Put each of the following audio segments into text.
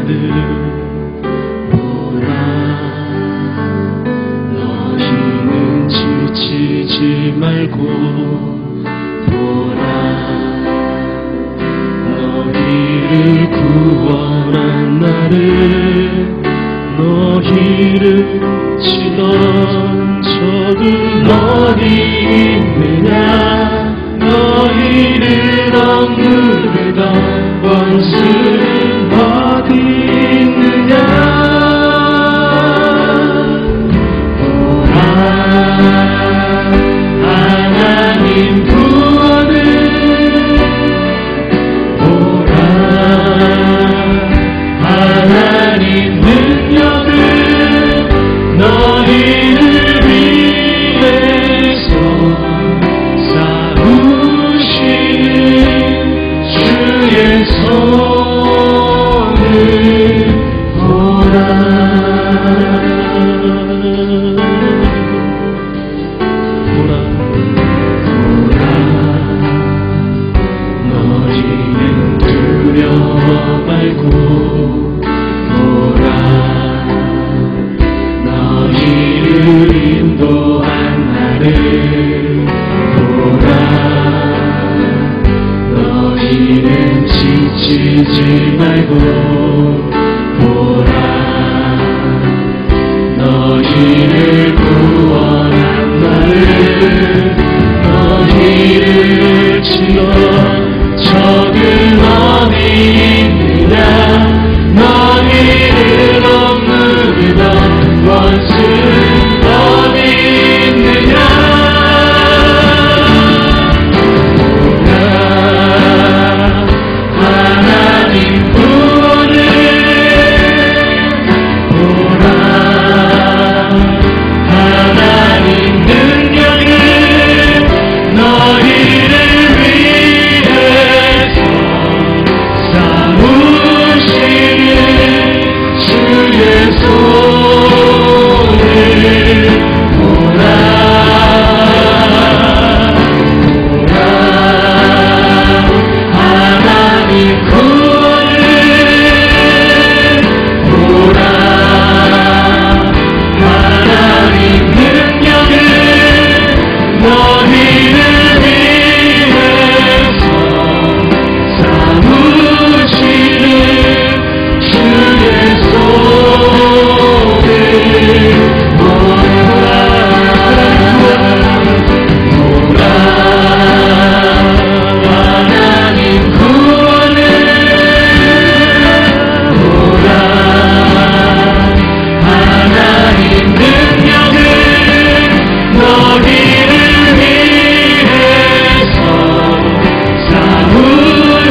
나를 보라. 너희는 지치지 말고 보라. 너희를 구원한 나를, 너희를 치던 적은 어디 있느냐. 너희를 억누르던 원수는 어디 있느냐. 보라, 하나님 구원을 보라. 하나님 능력을 너희를 위해서 쌓으시는 주의 손을 보라. 보라, 보라. 너희는 두려워 말고 보라. 너희를 인도한 나를 보라. 너희는 지치지 말고 보라. 너희를 구원한 나를, 너희를 치던 적은 어디 있느냐. 너희를 억누르던 원수는 어디 있느냐. 하나님 구원을 보라. 하나님 능력을 너희를 위해서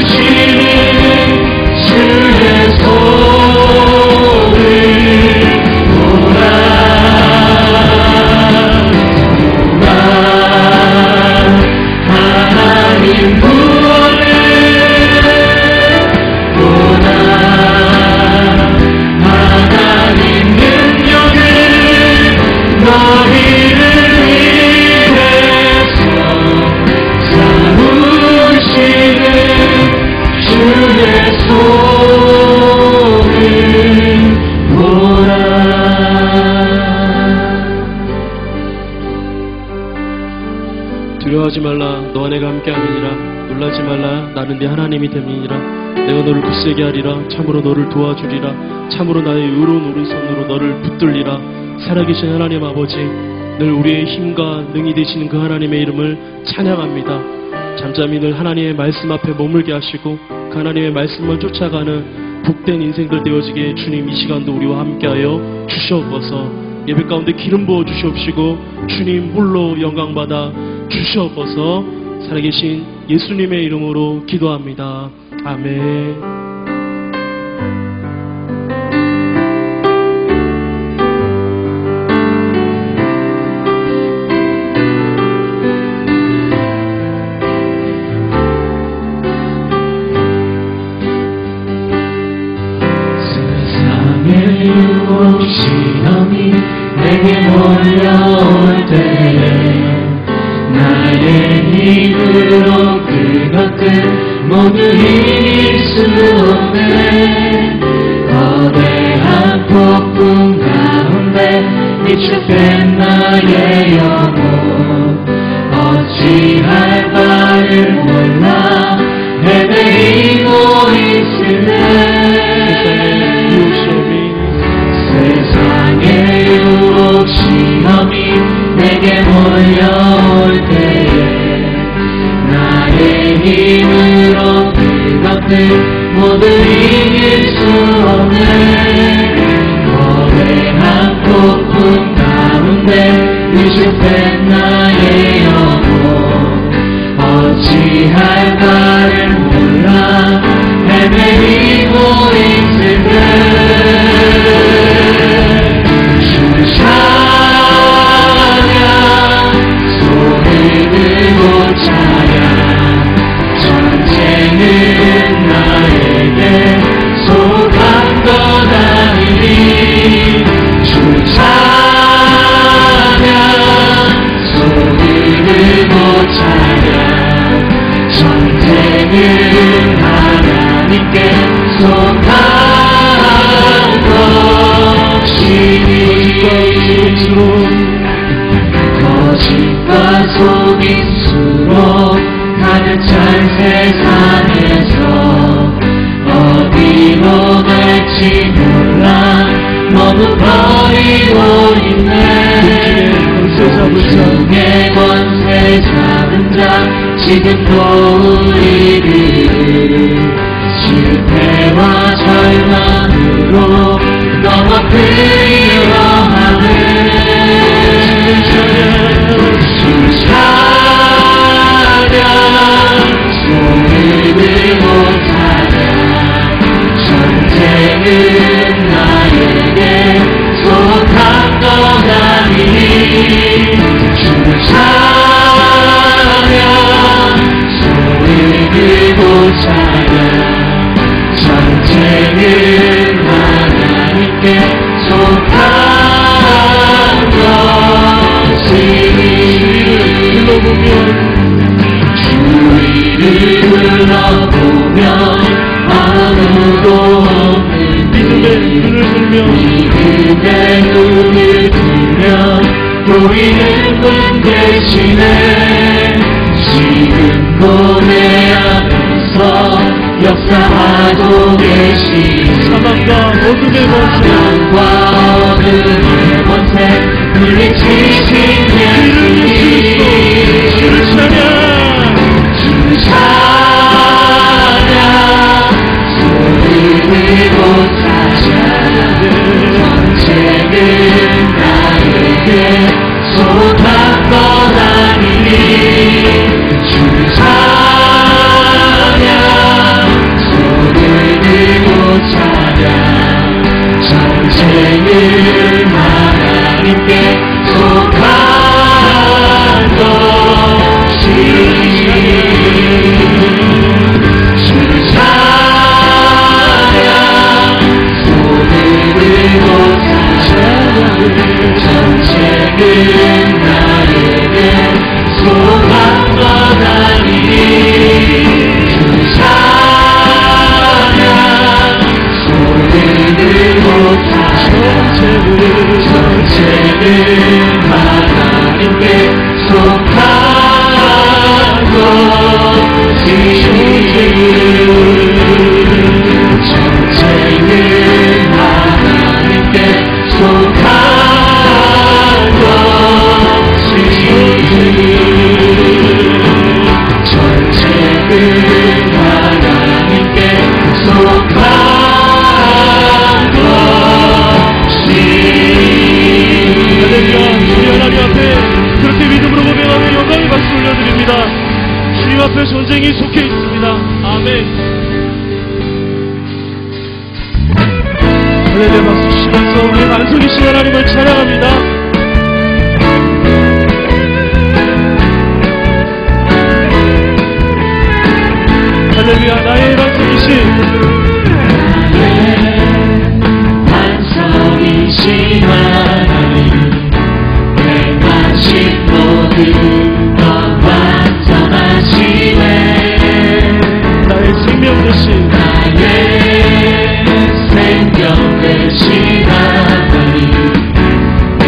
쌓으시는 주의 손을 보라. 두려워하지 말라. 너와 내가 함께함이니라. 놀라지 말라. 나는 네 하나님이 됨이니라. 내가 너를 굳세게 하리라. 참으로 너를 도와주리라. 참으로 나의 의로운 오른손으로 너를 붙들리라. 살아계신 하나님 아버지, 늘 우리의 힘과 능히 되시는 그 하나님의 이름을 찬양합니다. 잠잠히 늘 하나님의 말씀 앞에 머물게 하시고 그 하나님의 말씀을 쫓아가는 복된 인생들 되어지게 주님 이 시간도 우리와 함께하여 주시옵소서. 예배 가운데 기름 부어 주시옵시고 주님 홀로 영광받아 주시옵소서. 살아계신 예수님의 이름으로 기도합니다. 아멘. 시험이 내게 몰려올 때에 나의 힘으로 그것들 모두 이길 수 없네. 위축된 나의 영혼 어찌할 바를 몰라 헤매이고 있으네 세상의 유혹 시험이 내게 몰려올 때에 나의 힘으로 그것들 모두 이길 수 없네 거대한 폭풍 가운데 위축된 나의 영혼 어찌할 바를 몰라 헤매이고 있을 때 주 찬양 손을 들고 찬양 전쟁은 나에게 속한 것 아니니 주 찬양 손을 들고 찬양 전쟁은 하나님께 속한 거짓과 속임수로 가득 찬 세상에서 어디로 갈지 몰라 너무 버리고 있네 중의 권세 잡은 자 지금도 우리를 실패와 절망으로 넘어뜨리려 하네 주 찬양 손을 들고 찬양 전쟁은 나에게 속한 것 아니니 주 찬양 손을 들고 찬양 전쟁은 하나님께 속한 주위를 둘러보면 아무도 없는 믿음의 눈을 들면 보이는 분 대신에 지금도 내 앞에서 역사하고 계신 사망과 어둠의 권세 물리치신 예수님 주를 찬양 주 찬양 손을 들고 찬양 전쟁은 나에게 속한 것 아니니 주 찬양 손을 들고 찬양 전쟁은 하나님께 속한 주 찬양 손을 들고 찬양 전쟁은 나에게 속한 것 아니니 주 찬양 손을 들고 찬양 전쟁은 하나님께 속한 전쟁은 하나님께 속한 전쟁은 하나님께 속한 주님 하나님 앞에 그렇게 믿음으로 고백하며 영광의 박수 올려드립니다. 주님 앞에 전쟁이 속해 있습니다. 아멘. 할렐루야 박수 치면서 우리 만성이 씨 하나님을 찬양합니다. 할렐루야 나의 만성이 씨 만성이 씨 하나님 내 관심 모든 것 완전하시네 나의 생명 되신 나의 생명 되신 하나님 내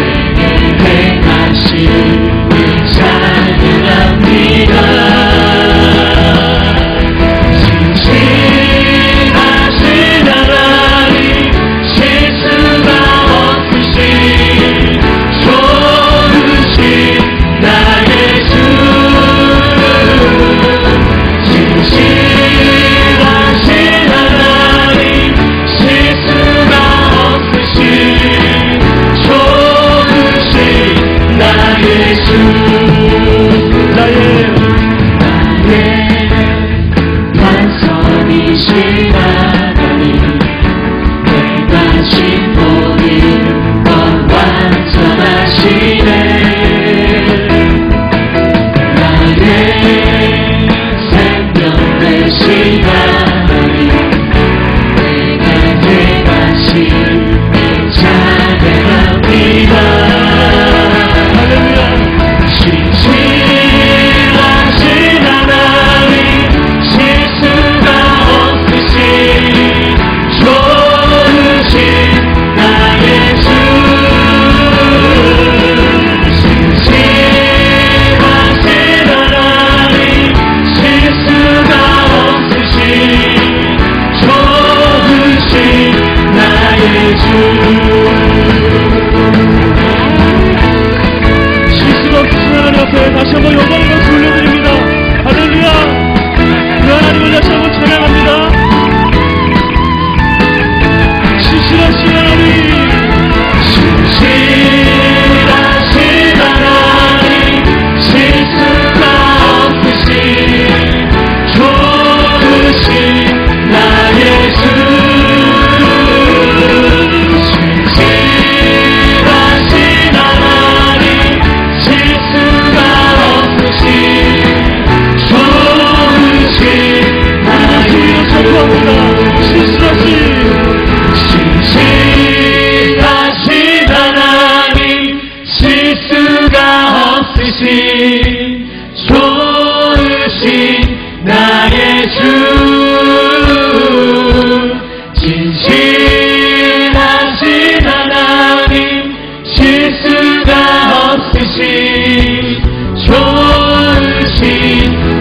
좋으신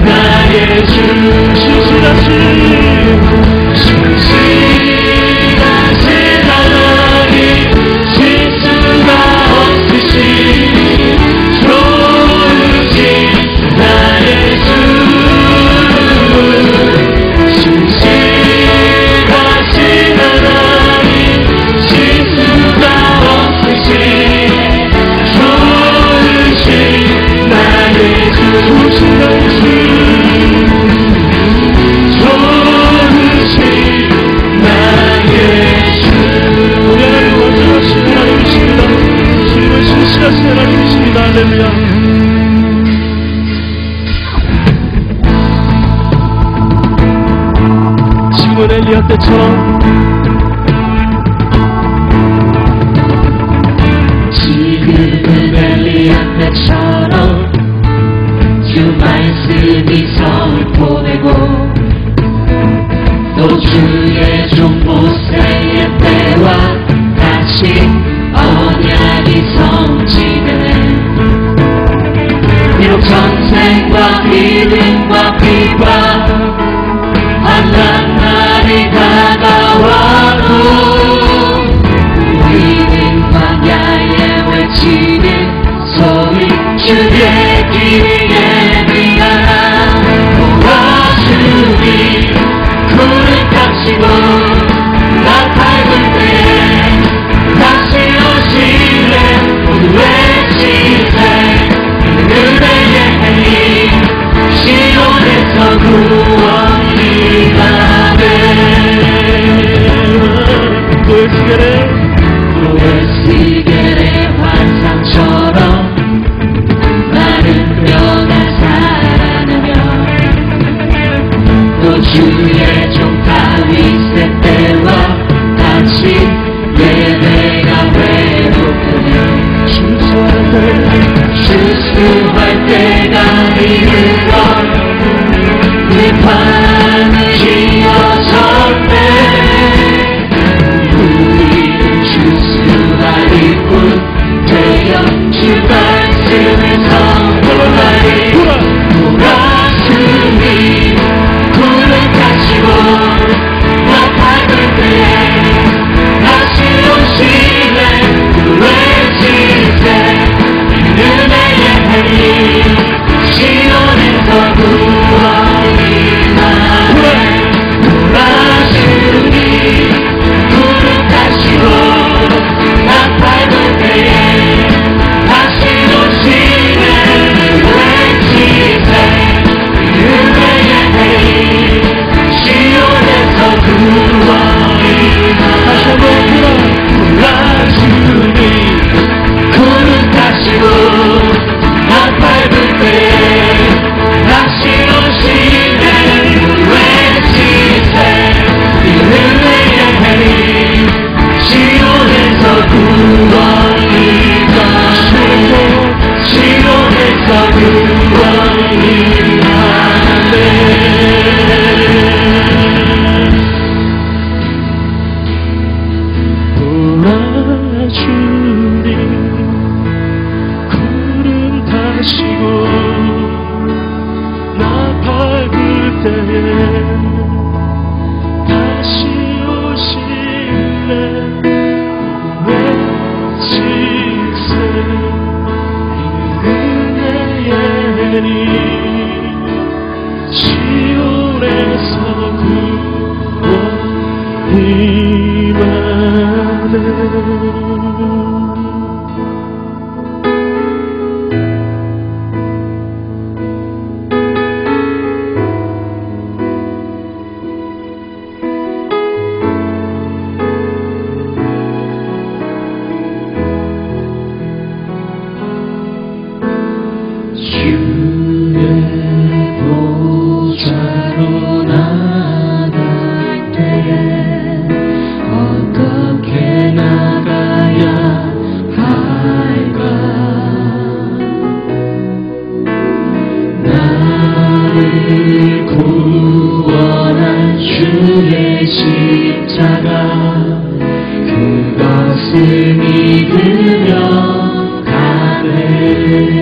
나의 주 신실하신 하나님 실수가 없으신 좋으신 나의 주 신실하신 하나님 실수가 없으신 좋으신 나의 주 좋으신 나의 주 우리 하나님 완전하신 하나님이십니다. 주님은 신실하신 하나님이십니다. 할렐루야. 지금은 엘리야 때처럼 지금은 엘리야 때처럼 주 말씀이 성을 보내고 또 주의 종 모세의 때와 같이 언약이 성취되네. 비록 전쟁과 기근과 비바 험한 날이 다가와도 우리는 광야에 외치는 소리 주의 길에 예비하라. 주님 구름 닥치고 나 밟을 때 다시 오시네. 모두 외치세 은혜의 힘 시온에서 구원이 나네. 노엘시겔의 환상처럼 나는 변한 살아나며 또 주의 종 다윗의 때와 같이 예배가 회복되네. 추수할 때가 이르러 들판을 휘어졌네. 우리는 추수할 뿐 되어 주 말씀을 선포하리. 주님 구름 닥치고 나 밟을 때 다시 오시네. 외치세 은혜의 힘 시온에서 구원이 나네. 주님 구름 닥치고 나 밟을 때 다시 오시네. 외치세 은혜의 힘 시온에서 구원이 나네. 주님 구름 닥치고 나 밟을 때 다시 오시네. 외치세 은혜의 힘 시온에서 구원이 나네. 시온에서 구원이 나네. 주님 구름 타시고 나 밟을 때에 다시 오실래. 외치세 은혜의 힘 시온에서 구원이 나네. 주의 보좌로 나갈 때에 어떻게 나가야 할까. 나를 구원한 주의 십자가 그것을 믿으며 가네.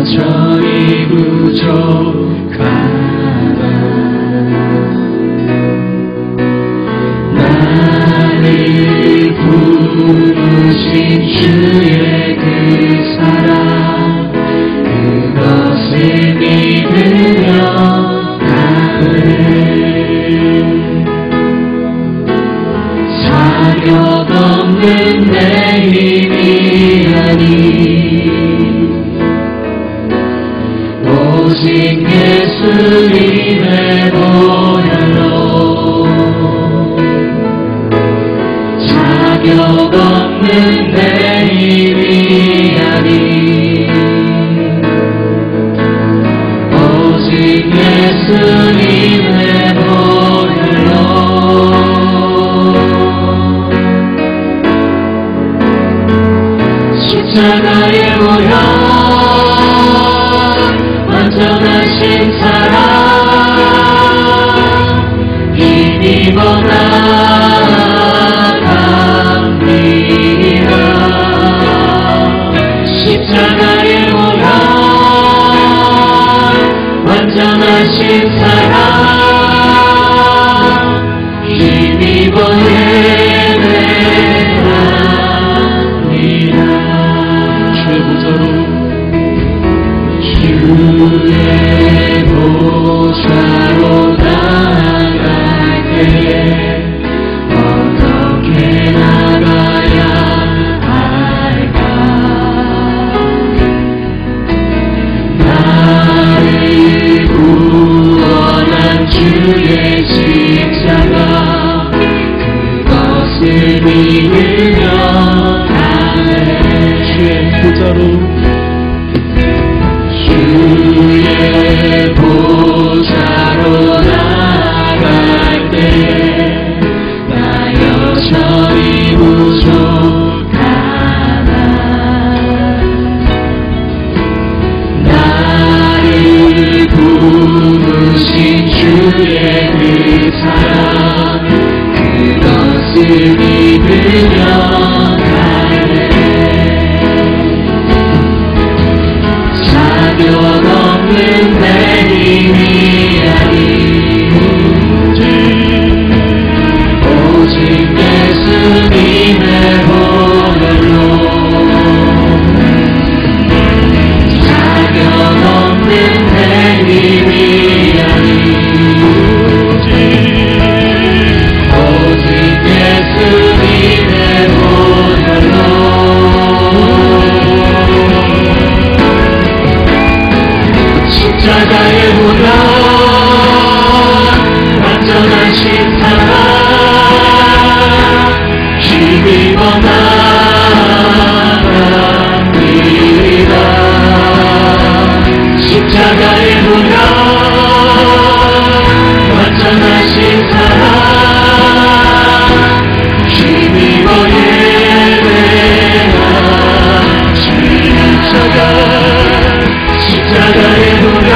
여전히 부족하다. 나를 부르신 주의 그 사랑, 그것을 믿으며 가네. 사력 없는 내 힘이 아니 오직 예수님의 보혈로 자격 없는 내 힘이 아니 오직 예수님의 보혈로 십자가의 보혈 완전하신 사랑 힘입어 나아갑니다. 십자가의 보혈 완전하신 사랑 힘입어 예배합니다. 주의 보좌로 나아갈 때에 어떻게 나가야 할까? 나를 구원한 주의 십자가 그것을 믿으며 가네. 주의 보좌로 주의 보좌로 나갈 때 나 여전히 부족하다. 나를 부르신 주의 그 사랑 그것을 믿으며 가네. 자격 없는 내 힘이 아니 오직 예수님의 보혈로 자격 없는 내 힘이 아니 오직 예수님의 보혈로 십자가의 보혈 완전하신 사랑 힘입어 나아갑니다. 십자가의 보혈 완전하신 사랑 힘입어 예배합니다. 십자가의 보혈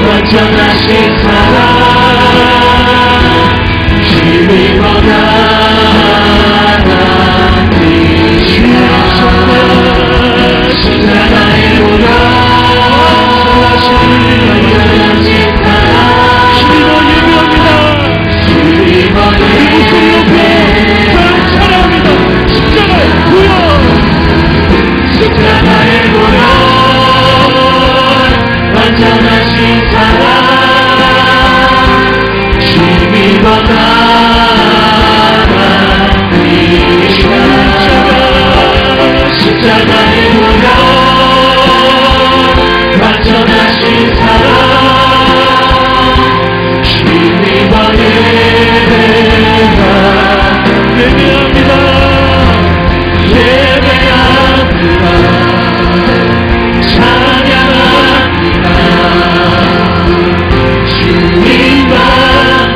완전하신 사랑 힘입어 나아갑니다. 십자가의 보혈 완전하신 사랑 힘입어 예배합니다. 힘입어 예배합니다. 십자가의 보혈 십자가의 보혈 완전하신 사랑 힘입어 나아갑니다. 십자가의 보혈 완전하신 사랑 힘입어 예배합니다. 예배합니다. 찬양합니다. 주님만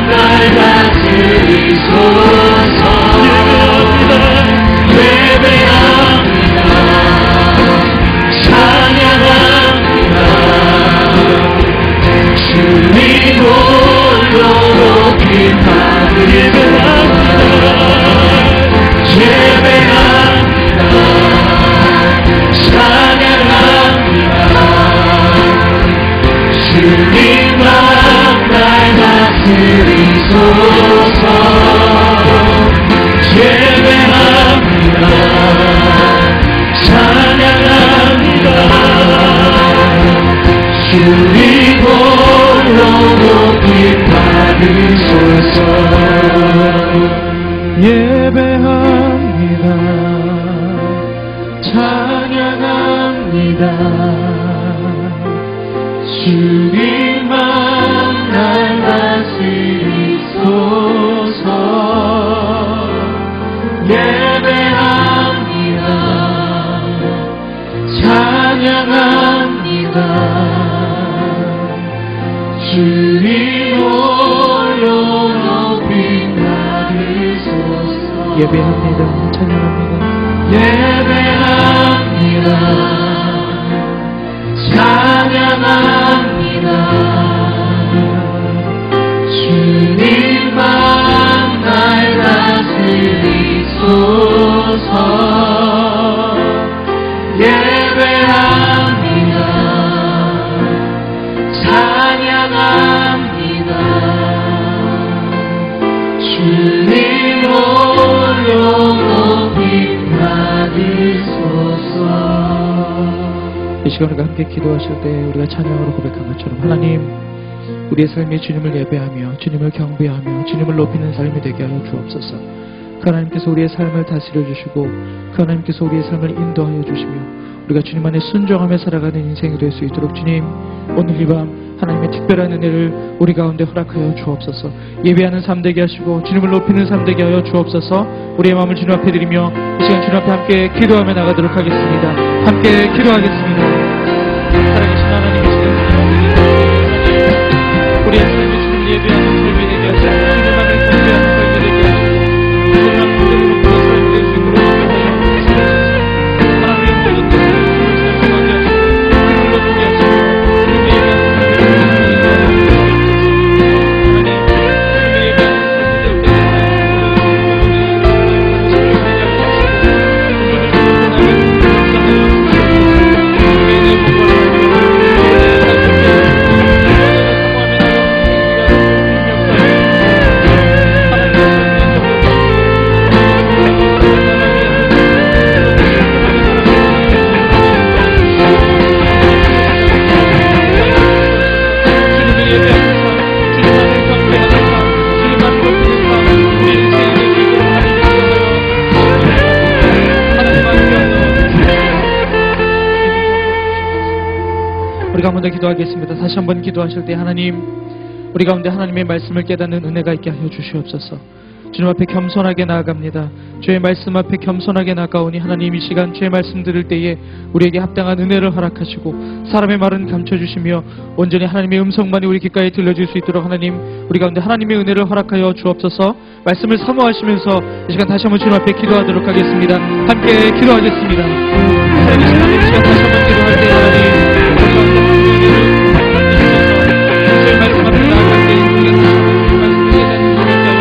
날 다스리소서. 예배합니다. 찬양합니다. 주님만 날 다스리소서. 예배합니다. 찬양합니다. 주님 홀로 높이 받으소서. 예배합니다. 찬양합니다. 예배합니다. 찬양합니다. 주님만 날 다스리소서. 예배합니다. 찬양합니다. 주님 홀로 높이 받으소서. 이 시간 우리가 함께 기도하실 때 우리가 찬양으로 고백한 것처럼 하나님, 우리의 삶이 주님을 예배하며 주님을 경배하며 주님을 높이는 삶이 되게 하여 주옵소서. 그 하나님께서 우리의 삶을 다스려 주시고 그 하나님께서 우리의 삶을 인도하여 주시며 우리가 주님 안에 순종하며 살아가는 인생이 될 수 있도록 주님, 오늘 이 밤 하나님의 특별한 은혜를 우리 가운데 허락하여 주옵소서. 예배하는 삶 되게 하시고 주님을 높이는 삶 되게 하여 주옵소서. 우리의 마음을 주님 앞에 드리며 이 시간 주님 앞에 함께 기도하며 나가도록 하겠습니다. 함께 기도하겠습니다. 살아계신 하나님의 시간 우리의 삶에 주님 예배하는 삶이 되게 하시고 주님만을 경배하는 삶이 되게 하시고 주님만 그대로 높은 삶이 될 수 있도록 하여 주옵소서. 하나님의 모든 것을 찬송하게 하시고 주님을 높이게 하시고 주님의 예배하는 우리 가운데 기도하겠습니다. 다시 한번 기도하실 때 하나님, 우리 가운데 하나님의 말씀을 깨닫는 은혜가 있게 하여 주시옵소서. 주님 앞에 겸손하게 나아갑니다. 주의 말씀 앞에 겸손하게 나아가오니 하나님, 이 시간 주의 말씀 들을 때에 우리에게 합당한 은혜를 허락하시고 사람의 말은 감춰주시며 온전히 하나님의 음성만이 우리 귓가에 들려줄 수 있도록 하나님, 우리 가운데 하나님의 은혜를 허락하여 주옵소서. 말씀을 사모하시면서 이 시간 다시 한번 주님 앞에 기도하도록 하겠습니다. 함께 기도하겠습니다. 살아계신 하나님, 이 시간 다시 한번 기도할 때 하나님, 주의 말씀 앞에 나아갈 때 우리가 다시 한번 주의 말씀을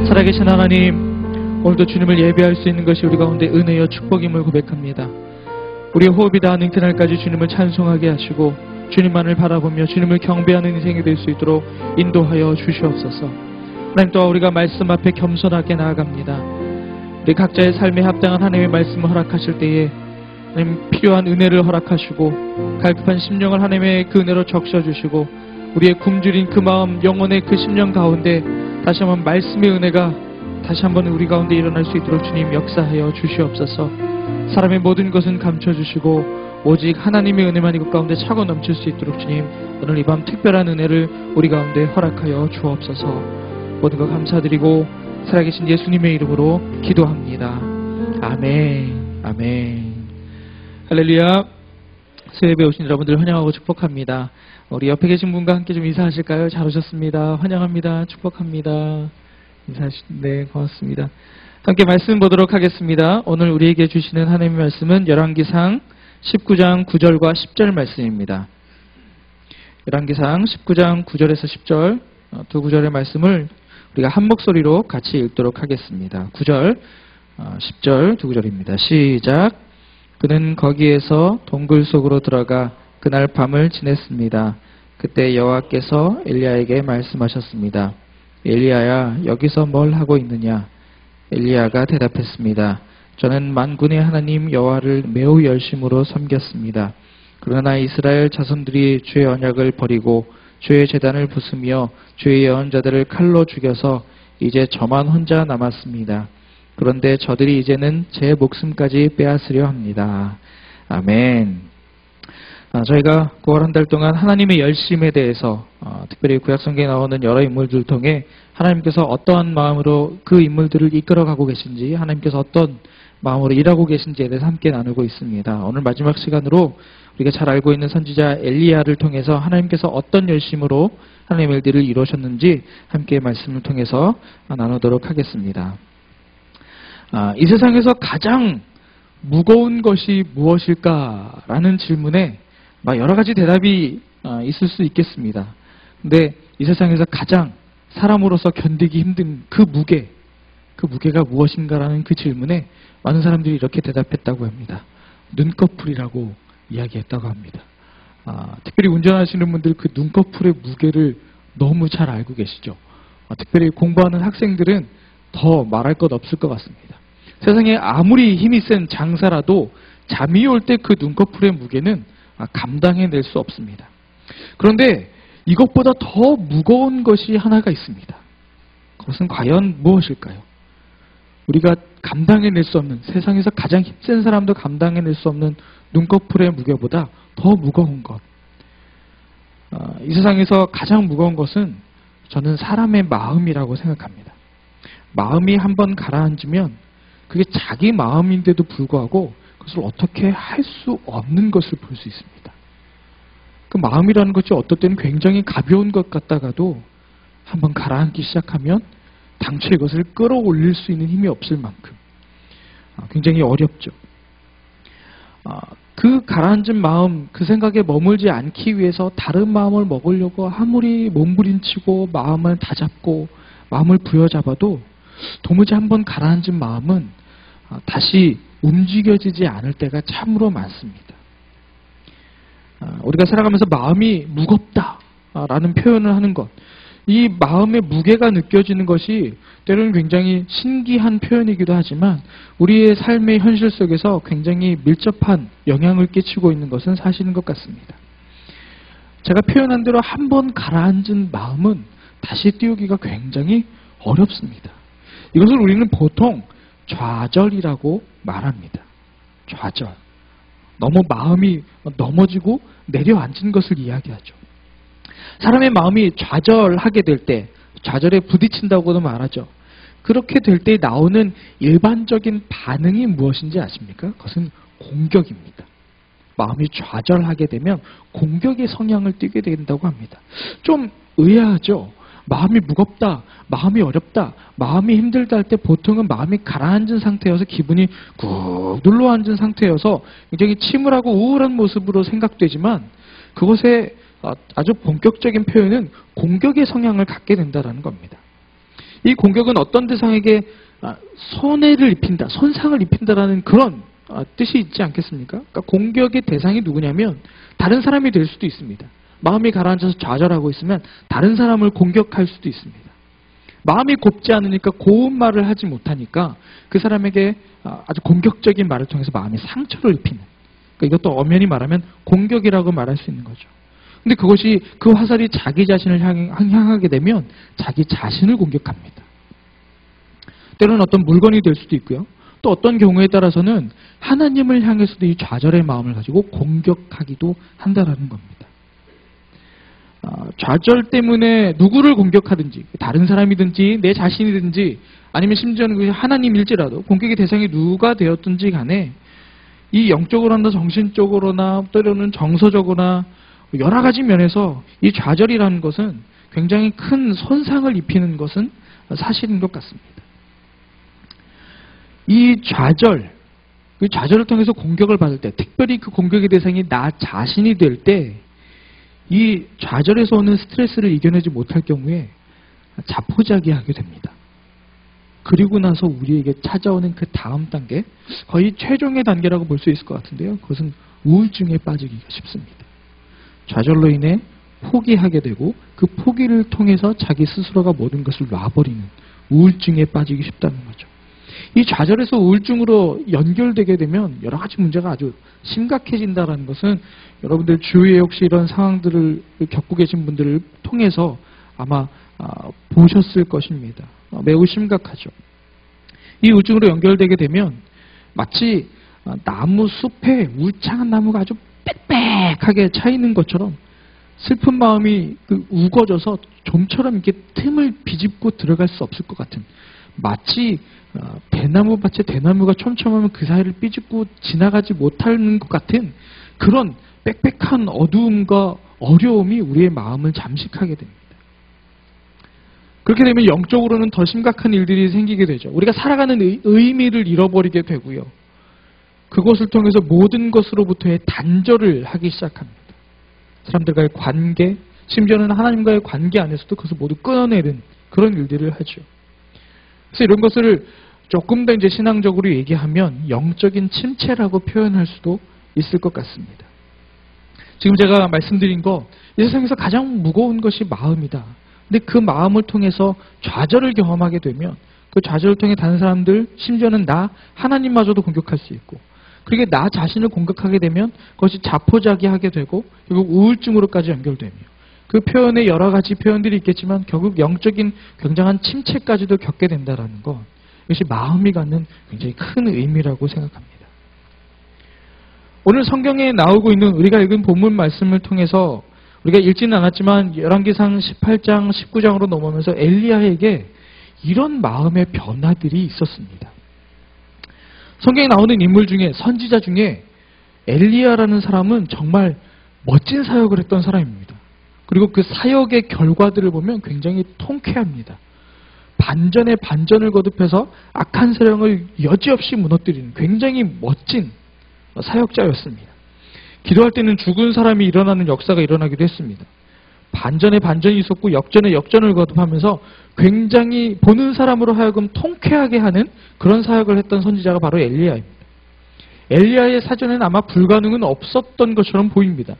살아계신 하나님, 오늘도 주님을 예배할 수 있는 것이 우리 가운데 은혜여 축복임을 고백합니다. 우리의 호흡이 닿는 그날까지 주님을 찬송하게 하시고 주님만을 바라보며 주님을 경배하는 인생이 될 수 있도록 인도하여 주시옵소서. 하나님, 또한 우리가 말씀 앞에 겸손하게 나아갑니다. 우리 각자의 삶에 합당한 하나님의 말씀을 허락하실 때에 하나님, 필요한 은혜를 허락하시고 갈급한 심령을 하나님의 그 은혜로 적셔주시고 우리의 굶주린 그 마음, 영혼의 그 심령 가운데 다시 한번 말씀의 은혜가 다시 한번 우리 가운데 일어날 수 있도록 주님 역사하여 주시옵소서. 사람의 모든 것은 감춰주시고 오직 하나님의 은혜만 이것 가운데 차고 넘칠 수 있도록 주님, 오늘 이 밤 특별한 은혜를 우리 가운데 허락하여 주옵소서. 모든 것 감사드리고 살아계신 예수님의 이름으로 기도합니다. 아멘. 아멘. 할렐루야. 새해에 오신 여러분들 환영하고 축복합니다. 우리 옆에 계신 분과 함께 좀 인사하실까요? 잘 오셨습니다. 환영합니다. 축복합니다. 인사하시는데 고맙습니다. 함께 말씀 보도록 하겠습니다. 오늘 우리에게 주시는 하나님의 말씀은 열왕기상 19장 9절과 10절 말씀입니다. 열왕기상 19장 9절에서 10절 두 구절의 말씀을 우리가 한 목소리로 같이 읽도록 하겠습니다. 9절, 10절 두 구절입니다. 시작. 그는 거기에서 동굴 속으로 들어가 그날 밤을 지냈습니다. 그때 여호와께서 엘리야에게 말씀하셨습니다. 엘리야야, 여기서 뭘 하고 있느냐? 엘리야가 대답했습니다. 저는 만군의 하나님 여호와를 매우 열심으로 섬겼습니다. 그러나 이스라엘 자손들이 주의 언약을 버리고 주의 제단을 부수며 주의 예언자들을 칼로 죽여서 이제 저만 혼자 남았습니다. 그런데 저들이 이제는 제 목숨까지 빼앗으려 합니다. 아멘. 저희가 9월 한 달 동안 하나님의 열심에 대해서 특별히 구약성경에 나오는 여러 인물들을 통해 하나님께서 어떠한 마음으로 그 인물들을 이끌어가고 계신지, 하나님께서 어떤 마음으로 일하고 계신지에 대해서 함께 나누고 있습니다. 오늘 마지막 시간으로 우리가 잘 알고 있는 선지자 엘리야를 통해서 하나님께서 어떤 열심으로 하나님의 일들을 이루셨는지 함께 말씀을 통해서 나누도록 하겠습니다. 이 세상에서 가장 무거운 것이 무엇일까라는 질문에 여러 가지 대답이 있을 수 있겠습니다. 근데 이 세상에서 가장 사람으로서 견디기 힘든 그 무게가 무엇인가라는 그 질문에 많은 사람들이 이렇게 대답했다고 합니다. 눈꺼풀이라고 이야기했다고 합니다. 특별히 운전하시는 분들 그 눈꺼풀의 무게를 너무 잘 알고 계시죠. 특별히 공부하는 학생들은 더 말할 것 없을 것 같습니다. 세상에 아무리 힘이 센 장사라도 잠이 올 때 그 눈꺼풀의 무게는 감당해낼 수 없습니다. 그런데 이것보다 더 무거운 것이 하나가 있습니다. 그것은 과연 무엇일까요? 우리가 감당해낼 수 없는, 세상에서 가장 힘센 사람도 감당해낼 수 없는 눈꺼풀의 무게보다 더 무거운 것. 이 세상에서 가장 무거운 것은 저는 사람의 마음이라고 생각합니다. 마음이 한번 가라앉으면 그게 자기 마음인데도 불구하고 그것을 어떻게 할 수 없는 것을 볼 수 있습니다. 그 마음이라는 것이 어떨 때는 굉장히 가벼운 것 같다가도 한번 가라앉기 시작하면 당초에 이것을 끌어올릴 수 있는 힘이 없을 만큼 굉장히 어렵죠. 그 가라앉은 마음, 그 생각에 머물지 않기 위해서 다른 마음을 먹으려고 아무리 몸부림치고 마음을 다잡고 마음을 부여잡아도 도무지 한번 가라앉은 마음은 다시 움직여지지 않을 때가 참으로 많습니다. 우리가 살아가면서 마음이 무겁다라는 표현을 하는 것, 이 마음의 무게가 느껴지는 것이 때로는 굉장히 신기한 표현이기도 하지만 우리의 삶의 현실 속에서 굉장히 밀접한 영향을 끼치고 있는 것은 사실인 것 같습니다. 제가 표현한 대로 한번 가라앉은 마음은 다시 띄우기가 굉장히 어렵습니다. 이것을 우리는 보통 좌절이라고 말합니다. 좌절. 너무 마음이 넘어지고 내려앉은 것을 이야기하죠. 사람의 마음이 좌절하게 될 때, 좌절에 부딪힌다고도 말하죠. 그렇게 될 때 나오는 일반적인 반응이 무엇인지 아십니까? 그것은 공격입니다. 마음이 좌절하게 되면 공격의 성향을 띠게 된다고 합니다. 좀 의아하죠? 마음이 무겁다, 마음이 어렵다, 마음이 힘들다 할 때 보통은 마음이 가라앉은 상태여서 기분이 꾹 눌러앉은 상태여서 굉장히 침울하고 우울한 모습으로 생각되지만 그것의 아주 본격적인 표현은 공격의 성향을 갖게 된다는 겁니다. 이 공격은 어떤 대상에게 손해를 입힌다, 손상을 입힌다라는 그런 뜻이 있지 않겠습니까? 그러니까 공격의 대상이 누구냐면 다른 사람이 될 수도 있습니다. 마음이 가라앉아서 좌절하고 있으면 다른 사람을 공격할 수도 있습니다. 마음이 곱지 않으니까 고운 말을 하지 못하니까 그 사람에게 아주 공격적인 말을 통해서 마음에 상처를 입히는, 그러니까 이것도 엄연히 말하면 공격이라고 말할 수 있는 거죠. 근데 그것이 그 화살이 자기 자신을 향하게 되면 자기 자신을 공격합니다. 때로는 어떤 물건이 될 수도 있고요. 또 어떤 경우에 따라서는 하나님을 향해서도 이 좌절의 마음을 가지고 공격하기도 한다라는 겁니다. 좌절 때문에 누구를 공격하든지, 다른 사람이든지 내 자신이든지 아니면 심지어는 하나님일지라도 공격의 대상이 누가 되었든지 간에 이 영적으로나 정신적으로나 때로는 정서적으로나 여러 가지 면에서 이 좌절이라는 것은 굉장히 큰 손상을 입히는 것은 사실인 것 같습니다. 이 좌절, 그 좌절을 통해서 공격을 받을 때, 특별히 그 공격의 대상이 나 자신이 될 때, 이 좌절에서 오는 스트레스를 이겨내지 못할 경우에 자포자기하게 됩니다. 그리고 나서 우리에게 찾아오는 그 다음 단계, 거의 최종의 단계라고 볼 수 있을 것 같은데요. 그것은 우울증에 빠지기가 쉽습니다. 좌절로 인해 포기하게 되고 그 포기를 통해서 자기 스스로가 모든 것을 놔버리는 우울증에 빠지기 쉽다는 거죠. 이 좌절에서 우울증으로 연결되게 되면 여러 가지 문제가 아주 심각해진다는 것은 여러분들 주위에 혹시 이런 상황들을 겪고 계신 분들을 통해서 아마 보셨을 것입니다. 매우 심각하죠. 이 우울증으로 연결되게 되면 마치 나무 숲에 울창한 나무가 아주 빽빽하게 차 있는 것처럼 슬픈 마음이 우거져서 좀처럼 이렇게 틈을 비집고 들어갈 수 없을 것 같은, 마치 대나무 밭에 대나무가 촘촘하면 그 사이를 삐집고 지나가지 못하는 것 같은 그런 빽빽한 어두움과 어려움이 우리의 마음을 잠식하게 됩니다. 그렇게 되면 영적으로는 더 심각한 일들이 생기게 되죠. 우리가 살아가는 의미를 잃어버리게 되고요. 그것을 통해서 모든 것으로부터의 단절을 하기 시작합니다. 사람들과의 관계, 심지어는 하나님과의 관계 안에서도 그것을 모두 끊어내는 그런 일들을 하죠. 그래서 이런 것을 조금 더 이제 신앙적으로 얘기하면 영적인 침체라고 표현할 수도 있을 것 같습니다. 지금 제가 말씀드린 거, 이 세상에서 가장 무거운 것이 마음이다. 근데 그 마음을 통해서 좌절을 경험하게 되면 그 좌절을 통해 다른 사람들, 심지어는 나, 하나님마저도 공격할 수 있고, 그렇게 나 자신을 공격하게 되면 그것이 자포자기하게 되고 결국 우울증으로까지 연결되며, 그 표현에 여러 가지 표현들이 있겠지만 결국 영적인 굉장한 침체까지도 겪게 된다는 것, 이것이 마음이 갖는 굉장히 큰 의미라고 생각합니다. 오늘 성경에 나오고 있는 우리가 읽은 본문 말씀을 통해서 우리가 읽지는 않았지만 열왕기상 18장, 19장으로 넘어오면서 엘리야에게 이런 마음의 변화들이 있었습니다. 성경에 나오는 인물 중에, 선지자 중에 엘리야라는 사람은 정말 멋진 사역을 했던 사람입니다. 그리고 그 사역의 결과들을 보면 굉장히 통쾌합니다. 반전에 반전을 거듭해서 악한 세력을 여지없이 무너뜨리는 굉장히 멋진 사역자였습니다. 기도할 때는 죽은 사람이 일어나는 역사가 일어나기도 했습니다. 반전에 반전이 있었고 역전에 역전을 거듭하면서 굉장히 보는 사람으로 하여금 통쾌하게 하는 그런 사역을 했던 선지자가 바로 엘리야입니다. 엘리야의 사전에는 아마 불가능은 없었던 것처럼 보입니다.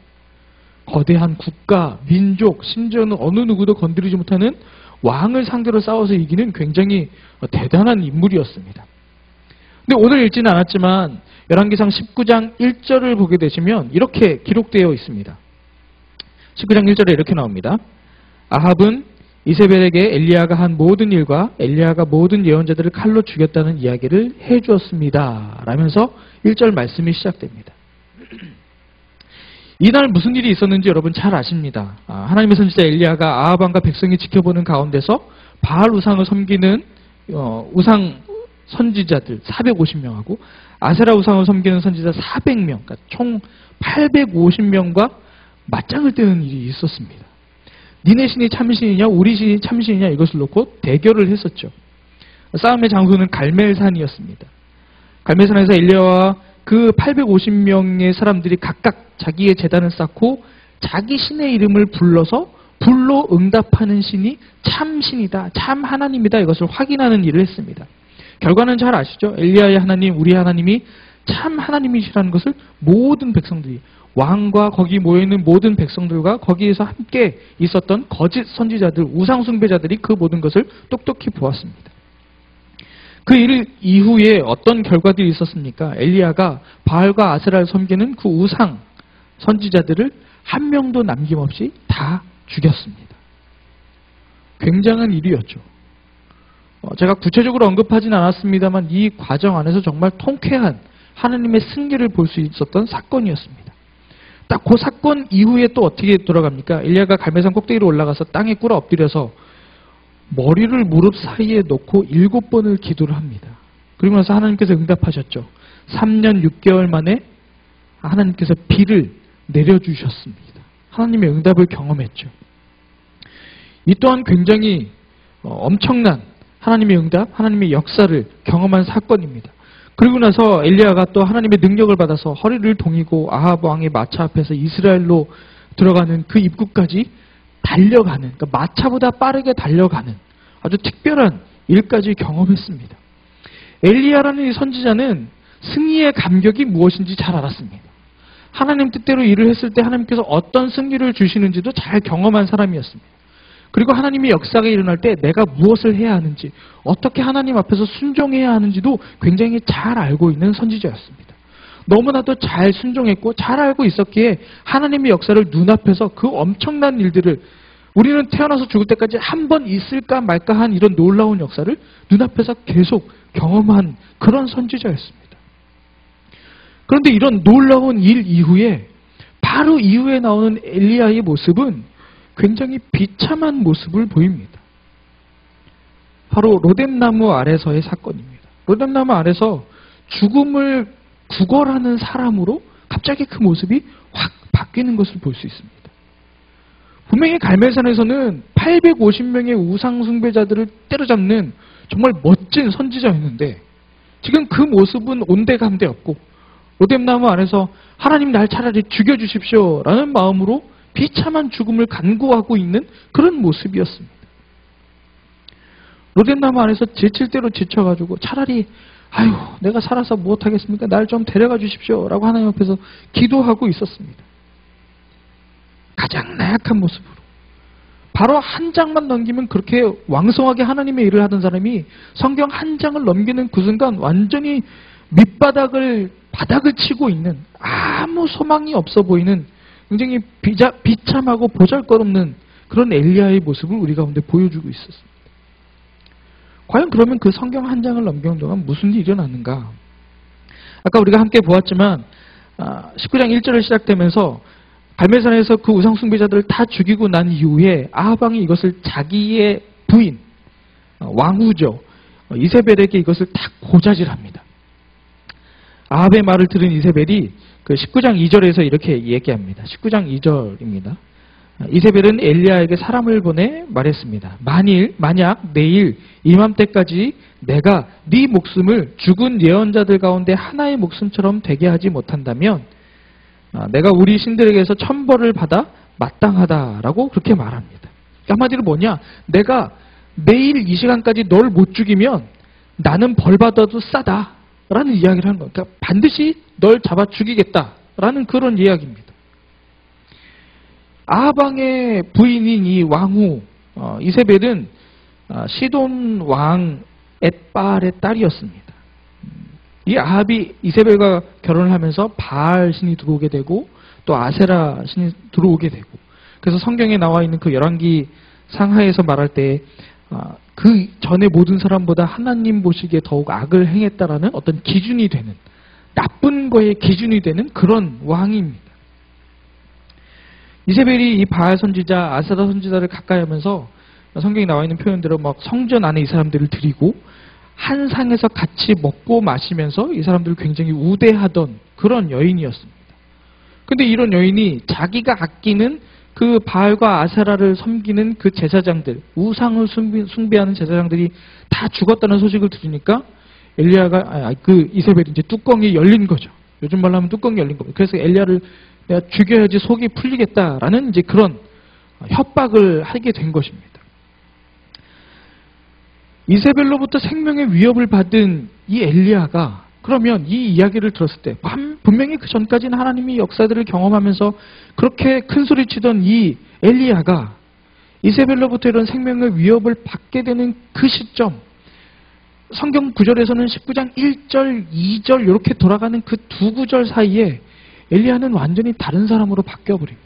거대한 국가, 민족, 심지어는 어느 누구도 건드리지 못하는 왕을 상대로 싸워서 이기는 굉장히 대단한 인물이었습니다. 근데 오늘 읽지는 않았지만 열왕기상 19장 1절을 보게 되시면 이렇게 기록되어 있습니다. 19장 1절에 이렇게 나옵니다. 아합은 이세벨에게 엘리야가 한 모든 일과 엘리야가 모든 예언자들을 칼로 죽였다는 이야기를 해주었습니다. 라면서 1절 말씀이 시작됩니다. 이날 무슨 일이 있었는지 여러분 잘 아십니다. 하나님의 선지자 엘리야가 아합 왕과 백성이 지켜보는 가운데서 바알 우상을 섬기는 우상 선지자들 450명하고 아세라 우상을 섬기는 선지자 400명, 그러니까 총 850명과 맞짱을 뜨는 일이 있었습니다. 니네 신이 참신이냐 우리 신이 참신이냐 이것을 놓고 대결을 했었죠. 싸움의 장소는 갈멜산이었습니다. 갈멜산에서 엘리야와 그 850명의 사람들이 각각 자기의 제단을 쌓고 자기 신의 이름을 불러서 불로 응답하는 신이 참 신이다, 참 하나님이다 이것을 확인하는 일을 했습니다. 결과는 잘 아시죠? 엘리야의 하나님, 우리 하나님이 참 하나님이시라는 것을 모든 백성들이, 왕과 거기 모여있는 모든 백성들과 거기에서 함께 있었던 거짓 선지자들, 우상 숭배자들이 그 모든 것을 똑똑히 보았습니다. 그 일 이후에 어떤 결과들이 있었습니까? 엘리야가 바알과 아세라를 섬기는 그 우상 선지자들을 한 명도 남김없이 다 죽였습니다. 굉장한 일이었죠. 제가 구체적으로 언급하진 않았습니다만 이 과정 안에서 정말 통쾌한 하나님의 승리를 볼 수 있었던 사건이었습니다. 딱 그 사건 이후에 또 어떻게 돌아갑니까? 엘리야가 갈멜산 꼭대기로 올라가서 땅에 꿇어 엎드려서 머리를 무릎 사이에 놓고 7번을 기도를 합니다. 그리고 나서 하나님께서 응답하셨죠. 3년 6개월 만에 하나님께서 비를 내려주셨습니다. 하나님의 응답을 경험했죠. 이 또한 굉장히 엄청난 하나님의 응답, 하나님의 역사를 경험한 사건입니다. 그리고 나서 엘리야가 또 하나님의 능력을 받아서 허리를 동이고 아합 왕의 마차 앞에서 이스라엘로 들어가는 그 입구까지 달려가는, 그러니까 마차보다 빠르게 달려가는 아주 특별한 일까지 경험했습니다. 엘리야라는 이 선지자는 승리의 감격이 무엇인지 잘 알았습니다. 하나님 뜻대로 일을 했을 때 하나님께서 어떤 승리를 주시는지도 잘 경험한 사람이었습니다. 그리고 하나님의 역사가 일어날 때 내가 무엇을 해야 하는지, 어떻게 하나님 앞에서 순종해야 하는지도 굉장히 잘 알고 있는 선지자였습니다. 너무나도 잘 순종했고 잘 알고 있었기에 하나님의 역사를 눈앞에서 그 엄청난 일들을, 우리는 태어나서 죽을 때까지 한 번 있을까 말까 한 이런 놀라운 역사를 눈앞에서 계속 경험한 그런 선지자였습니다. 그런데 이런 놀라운 일 이후에, 바로 이후에 나오는 엘리야의 모습은 굉장히 비참한 모습을 보입니다. 바로 로뎀나무 아래서의 사건입니다. 로뎀나무 아래서 죽음을 구걸하는 사람으로 갑자기 그 모습이 확 바뀌는 것을 볼 수 있습니다. 분명히 갈멜산에서는 850명의 우상 숭배자들을 때려잡는 정말 멋진 선지자였는데 지금 그 모습은 온데간데 없고 로뎀나무 안에서 하나님 날 차라리 죽여주십시오 라는 마음으로 비참한 죽음을 간구하고 있는 그런 모습이었습니다. 로뎀나무 안에서 지칠 대로 지쳐가지고 차라리 아유 내가 살아서 무엇하겠습니까? 날 좀 데려가 주십시오 라고 하나님 앞에서 기도하고 있었습니다. 가장 나약한 모습으로. 바로 한 장만 넘기면 그렇게 왕성하게 하나님의 일을 하던 사람이 성경 한 장을 넘기는 그 순간 완전히 바닥을 치고 있는, 아무 소망이 없어 보이는 굉장히 비참하고 보잘것없는 그런 엘리야의 모습을 우리 가운데 보여주고 있었습니다. 과연 그러면 그 성경 한 장을 넘기는 동안 무슨 일이 일어났는가? 아까 우리가 함께 보았지만 19장 1절을 시작되면서 갈멜산에서 그 우상숭배자들을 다 죽이고 난 이후에 아합 왕이 이것을 자기의 부인, 왕후죠, 이세벨에게 이것을 다 고자질합니다. 아합의 말을 들은 이세벨이 그 19장 2절에서 이렇게 얘기합니다. 19장 2절입니다. 이세벨은 엘리야에게 사람을 보내 말했습니다. 만약 내일 이맘때까지 내가 네 목숨을 죽은 예언자들 가운데 하나의 목숨처럼 되게 하지 못한다면 내가 우리 신들에게서 천벌을 받아 마땅하다라고 그렇게 말합니다. 한마디로 뭐냐? 내가 내일 이 시간까지 널 못 죽이면 나는 벌 받아도 싸다라는 이야기를 하는 거예요. 그러니까 반드시 널 잡아 죽이겠다라는 그런 이야기입니다. 아합 왕의 부인인 이 왕후 이세벨은 시돈 왕 엣발의 딸이었습니다. 이 아합이 이세벨과 결혼을 하면서 바알 신이 들어오게 되고 또 아세라 신이 들어오게 되고, 그래서 성경에 나와 있는 그 열왕기 상하에서 말할 때 그 전에 모든 사람보다 하나님 보시기에 더욱 악을 행했다라는 어떤 기준이 되는, 나쁜 거의 기준이 되는 그런 왕입니다. 이세벨이 이 바알 선지자, 아세라 선지자를 가까이 하면서 성경에 나와 있는 표현대로 막 성전 안에 이 사람들을 들이고 한 상에서 같이 먹고 마시면서 이 사람들을 굉장히 우대하던 그런 여인이었습니다. 근데 이런 여인이 자기가 아끼는 그 바알과 아세라를 섬기는 그 제사장들, 우상을 숭배하는 제사장들이 다 죽었다는 소식을 들으니까 엘리야가, 그 이세벨이 이제 뚜껑이 열린 거죠. 요즘 말로 하면 뚜껑이 열린 겁니다. 그래서 엘리야를 내가 죽여야지 속이 풀리겠다라는 이제 그런 협박을 하게 된 것입니다. 이세벨로부터 생명의 위협을 받은 이 엘리야가 그러면 이 이야기를 들었을 때 분명히 그 전까지는 하나님이 역사들을 경험하면서 그렇게 큰 소리 치던 이 엘리야가 이세벨로부터 이런 생명의 위협을 받게 되는 그 시점, 성경 구절에서는 19장 1절, 2절 이렇게 돌아가는 그 두 구절 사이에 엘리야는 완전히 다른 사람으로 바뀌어버립니다.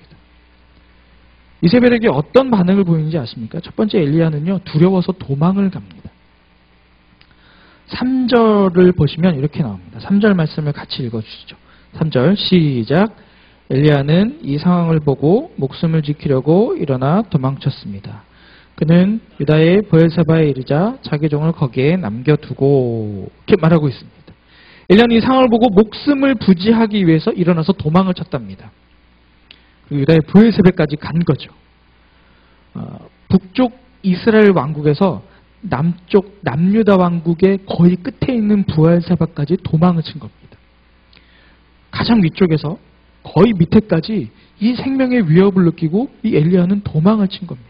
이세벨에게 어떤 반응을 보이는지 아십니까? 첫 번째, 엘리야는요 두려워서 도망을 갑니다. 3절을 보시면 이렇게 나옵니다. 3절 말씀을 같이 읽어주시죠. 3절 시작. 엘리야는 이 상황을 보고 목숨을 지키려고 일어나 도망쳤습니다. 그는 유다의 브엘사바에 이르자 자기 종을 거기에 남겨두고, 이렇게 말하고 있습니다. 엘리야는 이 상황을 보고 목숨을 부지하기 위해서 일어나서 도망을 쳤답니다. 그리고 유다의 브엘사바까지 간 거죠. 북쪽 이스라엘 왕국에서 남쪽 남유다 왕국의 거의 끝에 있는 부엘세바까지 도망을 친 겁니다. 가장 위쪽에서 거의 밑에까지 이 생명의 위협을 느끼고 이 엘리야는 도망을 친 겁니다.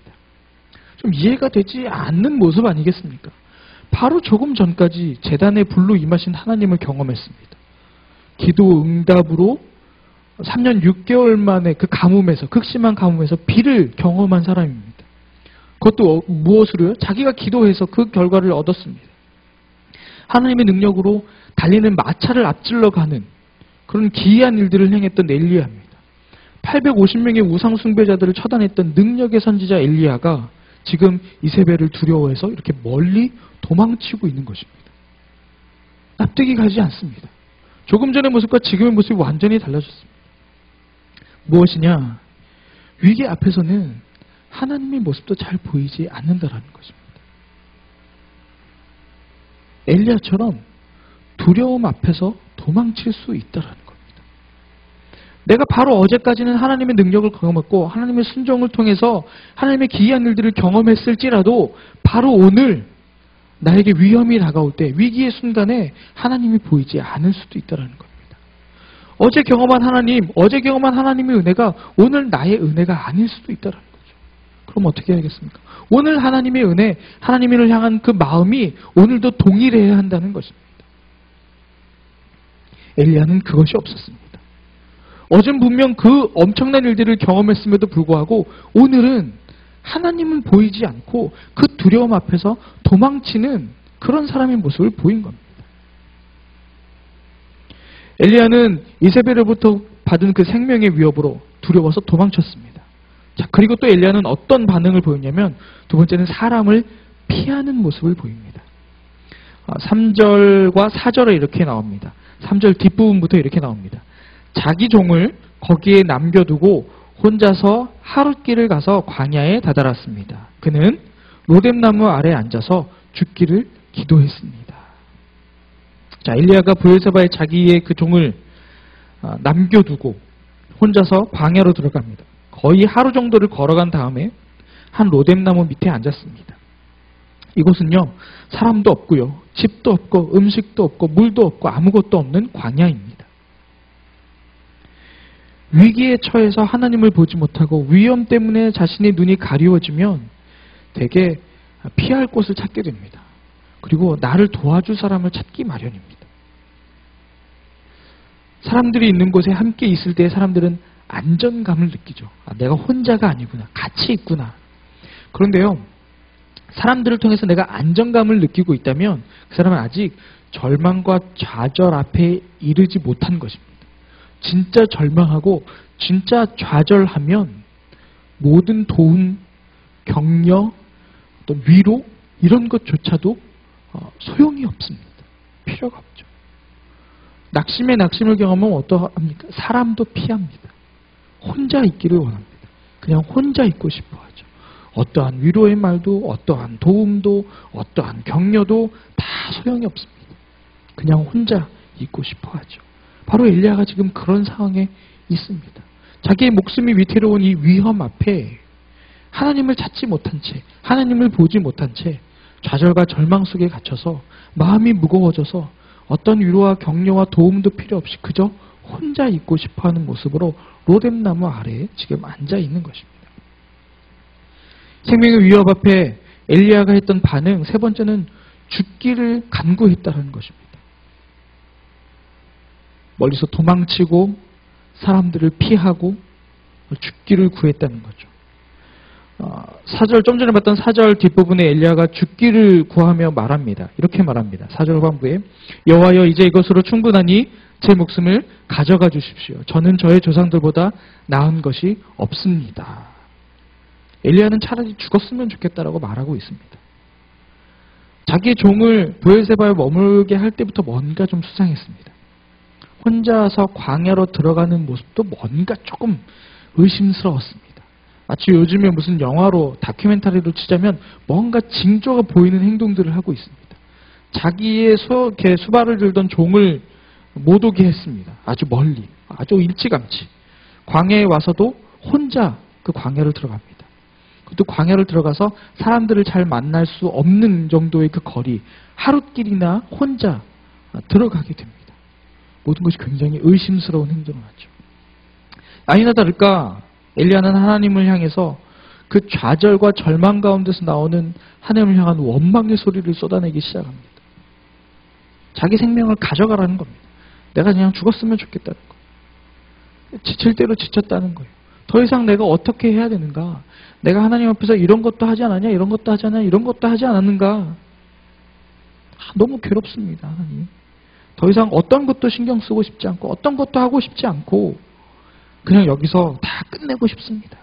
좀 이해가 되지 않는 모습 아니겠습니까? 바로 조금 전까지 제단의 불로 임하신 하나님을 경험했습니다. 기도 응답으로 3년 6개월 만에 그 가뭄에서, 극심한 가뭄에서 비를 경험한 사람입니다. 그것도 무엇으로요? 자기가 기도해서 그 결과를 얻었습니다. 하나님의 능력으로 달리는 마차를 앞질러 가는 그런 기이한 일들을 행했던 엘리야입니다. 850명의 우상 숭배자들을 처단했던 능력의 선지자 엘리야가 지금 이세벨을 두려워해서 이렇게 멀리 도망치고 있는 것입니다. 납득이 가지 않습니다. 조금 전의 모습과 지금의 모습이 완전히 달라졌습니다. 무엇이냐? 위기 앞에서는 하나님의 모습도 잘 보이지 않는다라는 것입니다. 엘리야처럼 두려움 앞에서 도망칠 수 있다라는 겁니다. 내가 바로 어제까지는 하나님의 능력을 경험했고 하나님의 순종을 통해서 하나님의 기이한 일들을 경험했을지라도 바로 오늘 나에게 위험이 다가올 때 위기의 순간에 하나님이 보이지 않을 수도 있다는 겁니다. 어제 경험한 하나님의 은혜가 오늘 나의 은혜가 아닐 수도 있다는 거죠. 그럼 어떻게 해야겠습니까? 오늘 하나님의 은혜, 하나님을 향한 그 마음이 오늘도 동일해야 한다는 것입니다. 엘리야는 그것이 없었습니다. 어제는 분명 그 엄청난 일들을 경험했음에도 불구하고 오늘은 하나님은 보이지 않고 그 두려움 앞에서 도망치는 그런 사람의 모습을 보인 겁니다. 엘리야는 이세벨로부터 받은 그 생명의 위협으로 두려워서 도망쳤습니다. 자, 그리고 또 엘리야는 어떤 반응을 보였냐면 두 번째는 사람을 피하는 모습을 보입니다. 3절과 4절에 이렇게 나옵니다. 3절 뒷부분부터 이렇게 나옵니다. 자기 종을 거기에 남겨두고 혼자서 하룻길을 가서 광야에 다다랐습니다. 그는 로뎀나무 아래 앉아서 죽기를 기도했습니다. 자, 엘리야가 브엘세바에 자기의 그 종을 남겨두고 혼자서 광야로 들어갑니다. 거의 하루 정도를 걸어간 다음에 한 로뎀나무 밑에 앉았습니다. 이곳은요, 사람도 없고요, 집도 없고 음식도 없고 물도 없고 아무것도 없는 광야입니다. 위기에 처해서 하나님을 보지 못하고 위험 때문에 자신의 눈이 가리워지면 되게 피할 곳을 찾게 됩니다. 그리고 나를 도와줄 사람을 찾기 마련입니다. 사람들이 있는 곳에 함께 있을 때 사람들은 안정감을 느끼죠. 내가 혼자가 아니구나. 같이 있구나. 그런데요, 사람들을 통해서 내가 안정감을 느끼고 있다면 그 사람은 아직 절망과 좌절 앞에 이르지 못한 것입니다. 진짜 절망하고 진짜 좌절하면 모든 도움, 격려, 어떤 위로 이런 것조차도 소용이 없습니다. 필요가 없죠. 낙심을 경험하면 어떠합니까? 사람도 피합니다. 혼자 있기를 원합니다. 그냥 혼자 있고 싶어 하죠. 어떠한 위로의 말도, 어떠한 도움도, 어떠한 격려도 다 소용이 없습니다. 그냥 혼자 있고 싶어 하죠. 바로 엘리야가 지금 그런 상황에 있습니다. 자기의 목숨이 위태로운 이 위험 앞에 하나님을 찾지 못한 채, 하나님을 보지 못한 채 좌절과 절망 속에 갇혀서 마음이 무거워져서 어떤 위로와 격려와 도움도 필요 없이 그저 혼자 있고 싶어하는 모습으로 로뎀나무 아래에 지금 앉아 있는 것입니다. 생명의 위협 앞에 엘리야가 했던 반응, 세 번째는 죽기를 간구했다는 것입니다. 멀리서 도망치고 사람들을 피하고 죽기를 구했다는 거죠. 4절, 좀 전에 봤던 4절 뒷부분에 엘리야가 죽기를 구하며 말합니다. 이렇게 말합니다. 4절 후반부에 여호와여, 이제 이것으로 충분하니 제 목숨을 가져가 주십시오. 저는 저의 조상들보다 나은 것이 없습니다. 엘리야는 차라리 죽었으면 좋겠다라고 말하고 있습니다. 자기의 종을 브엘세바에 머물게 할 때부터 뭔가 좀 수상했습니다. 혼자서 광야로 들어가는 모습도 뭔가 조금 의심스러웠습니다. 마치 요즘에 무슨 영화로 다큐멘터리로 치자면 뭔가 징조가 보이는 행동들을 하고 있습니다. 자기의 수발을 들던 종을 못 오게 했습니다. 아주 멀리, 아주 일찌감치. 광야에 와서도 혼자 그 광야를 들어갑니다. 그것도 광야를 들어가서 사람들을 잘 만날 수 없는 정도의 그 거리, 하룻길이나 혼자 들어가게 됩니다. 모든 것이 굉장히 의심스러운 행동을 하죠. 아니나 다를까 엘리야는 하나님을 향해서 그 좌절과 절망 가운데서 나오는 하나님을 향한 원망의 소리를 쏟아내기 시작합니다. 자기 생명을 가져가라는 겁니다. 내가 그냥 죽었으면 좋겠다는 거예요. 지칠 대로 지쳤다는 거예요. 더 이상 내가 어떻게 해야 되는가? 내가 하나님 앞에서 이런 것도 하지 않았냐? 이런 것도 하지 않았냐? 이런 것도 하지 않았는가? 너무 괴롭습니다. 하나님. 더 이상 어떤 것도 신경 쓰고 싶지 않고 어떤 것도 하고 싶지 않고 그냥 여기서 다 끝내고 싶습니다.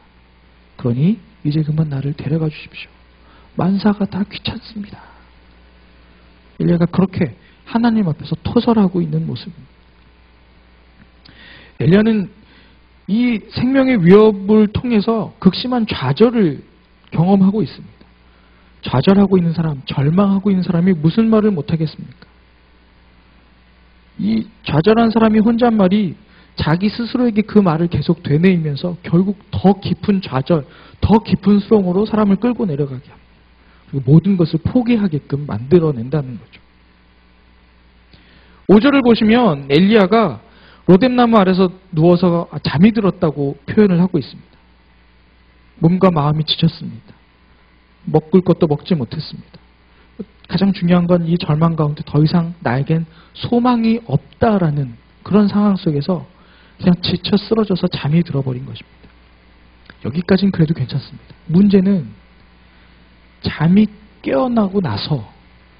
그러니 이제 그만 나를 데려가 주십시오. 만사가 다 귀찮습니다. 엘리야가 그렇게 하나님 앞에서 토설하고 있는 모습입니다. 엘리야는 이 생명의 위협을 통해서 극심한 좌절을 경험하고 있습니다. 좌절하고 있는 사람, 절망하고 있는 사람이 무슨 말을 못하겠습니까? 이 좌절한 사람이 혼잣말이 자기 스스로에게 그 말을 계속 되뇌이면서 결국 더 깊은 좌절, 더 깊은 수렁으로 사람을 끌고 내려가게 합니다. 그리고 모든 것을 포기하게끔 만들어낸다는 거죠. 5절을 보시면 엘리야가 로뎀나무 아래서 누워서 잠이 들었다고 표현을 하고 있습니다. 몸과 마음이 지쳤습니다. 먹을 것도 먹지 못했습니다. 가장 중요한 건 이 절망 가운데 더 이상 나에겐 소망이 없다라는 그런 상황 속에서 그냥 지쳐 쓰러져서 잠이 들어버린 것입니다. 여기까지는 그래도 괜찮습니다. 문제는 잠이 깨어나고 나서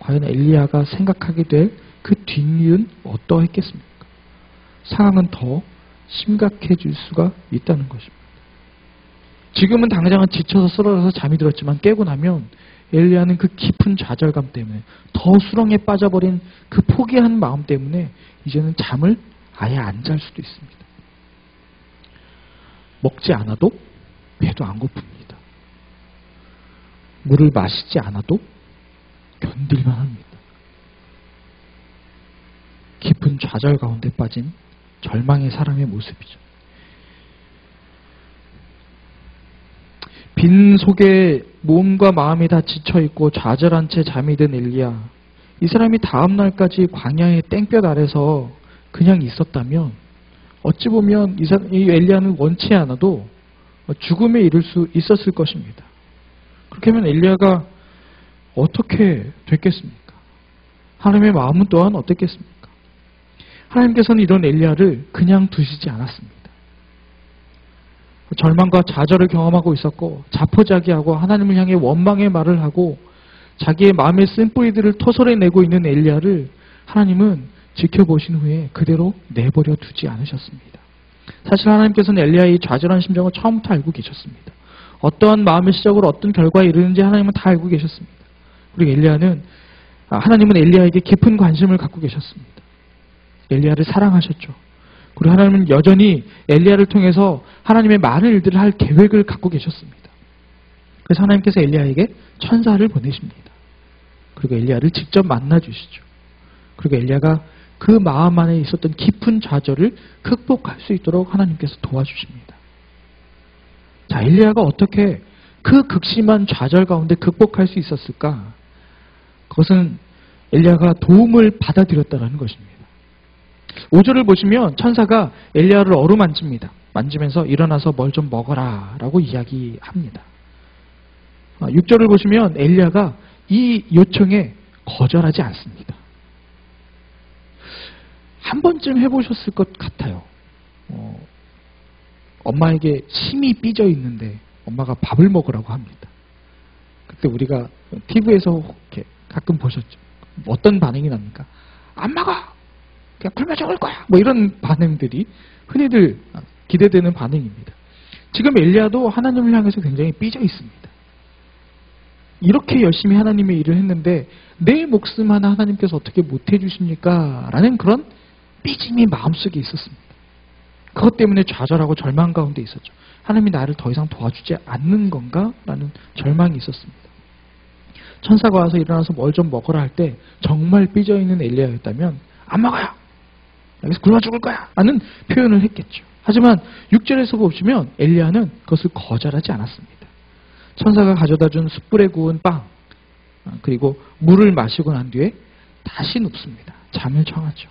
과연 엘리야가 생각하게 될 그 뒷일은 어떠했겠습니까? 상황은 더 심각해질 수가 있다는 것입니다. 지금은 당장은 지쳐서 쓰러져서 잠이 들었지만 깨고 나면 엘리야는 그 깊은 좌절감 때문에 더 수렁에 빠져버린 그 포기한 마음 때문에 이제는 잠을 아예 안 잘 수도 있습니다. 먹지 않아도 배도 안 고픕니다. 물을 마시지 않아도 견딜만 합니다. 깊은 좌절 가운데 빠진 절망의 사람의 모습이죠. 빈 속에 몸과 마음이 다 지쳐있고 좌절한 채 잠이 든 엘리야. 이 사람이 다음 날까지 광야의 땡볕 아래서 그냥 있었다면 어찌 보면 이 엘리야는 원치 않아도 죽음에 이를 수 있었을 것입니다. 그렇게 하면 엘리야가 어떻게 됐겠습니까? 하나님의 마음은 또한 어떻겠습니까? 하나님께서는 이런 엘리야를 그냥 두시지 않았습니다. 절망과 좌절을 경험하고 있었고 자포자기하고 하나님을 향해 원망의 말을 하고 자기의 마음의 쓴뿌리들을 토설해내고 있는 엘리야를 하나님은 지켜보신 후에 그대로 내버려 두지 않으셨습니다. 사실 하나님께서는 엘리야의 좌절한 심정을 처음부터 알고 계셨습니다. 어떠한 마음의 시작으로 어떤 결과에 이르는지 하나님은 다 알고 계셨습니다. 그리고 하나님은 엘리야에게 깊은 관심을 갖고 계셨습니다. 엘리야를 사랑하셨죠. 그리고 하나님은 여전히 엘리야를 통해서 하나님의 많은 일들을 할 계획을 갖고 계셨습니다. 그래서 하나님께서 엘리야에게 천사를 보내십니다. 그리고 엘리야를 직접 만나주시죠. 그리고 엘리야가 그 마음 안에 있었던 깊은 좌절을 극복할 수 있도록 하나님께서 도와주십니다. 자, 엘리야가 어떻게 그 극심한 좌절 가운데 극복할 수 있었을까? 그것은 엘리야가 도움을 받아들였다는 것입니다. 5절을 보시면 천사가 엘리야를 어루만집니다. 만지면서 일어나서 뭘 좀 먹어라 라고 이야기합니다. 6절을 보시면 엘리야가 이 요청에 거절하지 않습니다. 한 번쯤 해보셨을 것 같아요. 엄마에게 침이 삐져 있는데 엄마가 밥을 먹으라고 합니다. 그때 우리가 TV에서 이렇게 가끔 보셨죠. 어떤 반응이 납니까? 안 먹어! 그냥 굶어 죽을 거야! 뭐 이런 반응들이 흔히들 기대되는 반응입니다. 지금 엘리야도 하나님을 향해서 굉장히 삐져 있습니다. 이렇게 열심히 하나님의 일을 했는데 내 목숨 하나 하나님께서 어떻게 못해주십니까? 라는 그런 삐짐이 마음속에 있었습니다. 그것 때문에 좌절하고 절망 가운데 있었죠. 하나님이 나를 더 이상 도와주지 않는 건가? 라는 절망이 있었습니다. 천사가 와서 일어나서 뭘 좀 먹으라 할 때 정말 삐져있는 엘리야였다면 안 먹어요! 여기서 굶어 죽을 거야! 라는 표현을 했겠죠. 하지만 6절에서 보시면 엘리야는 그것을 거절하지 않았습니다. 천사가 가져다 준 숯불에 구운 빵, 그리고 물을 마시고 난 뒤에 다시 눕습니다. 잠을 청하죠.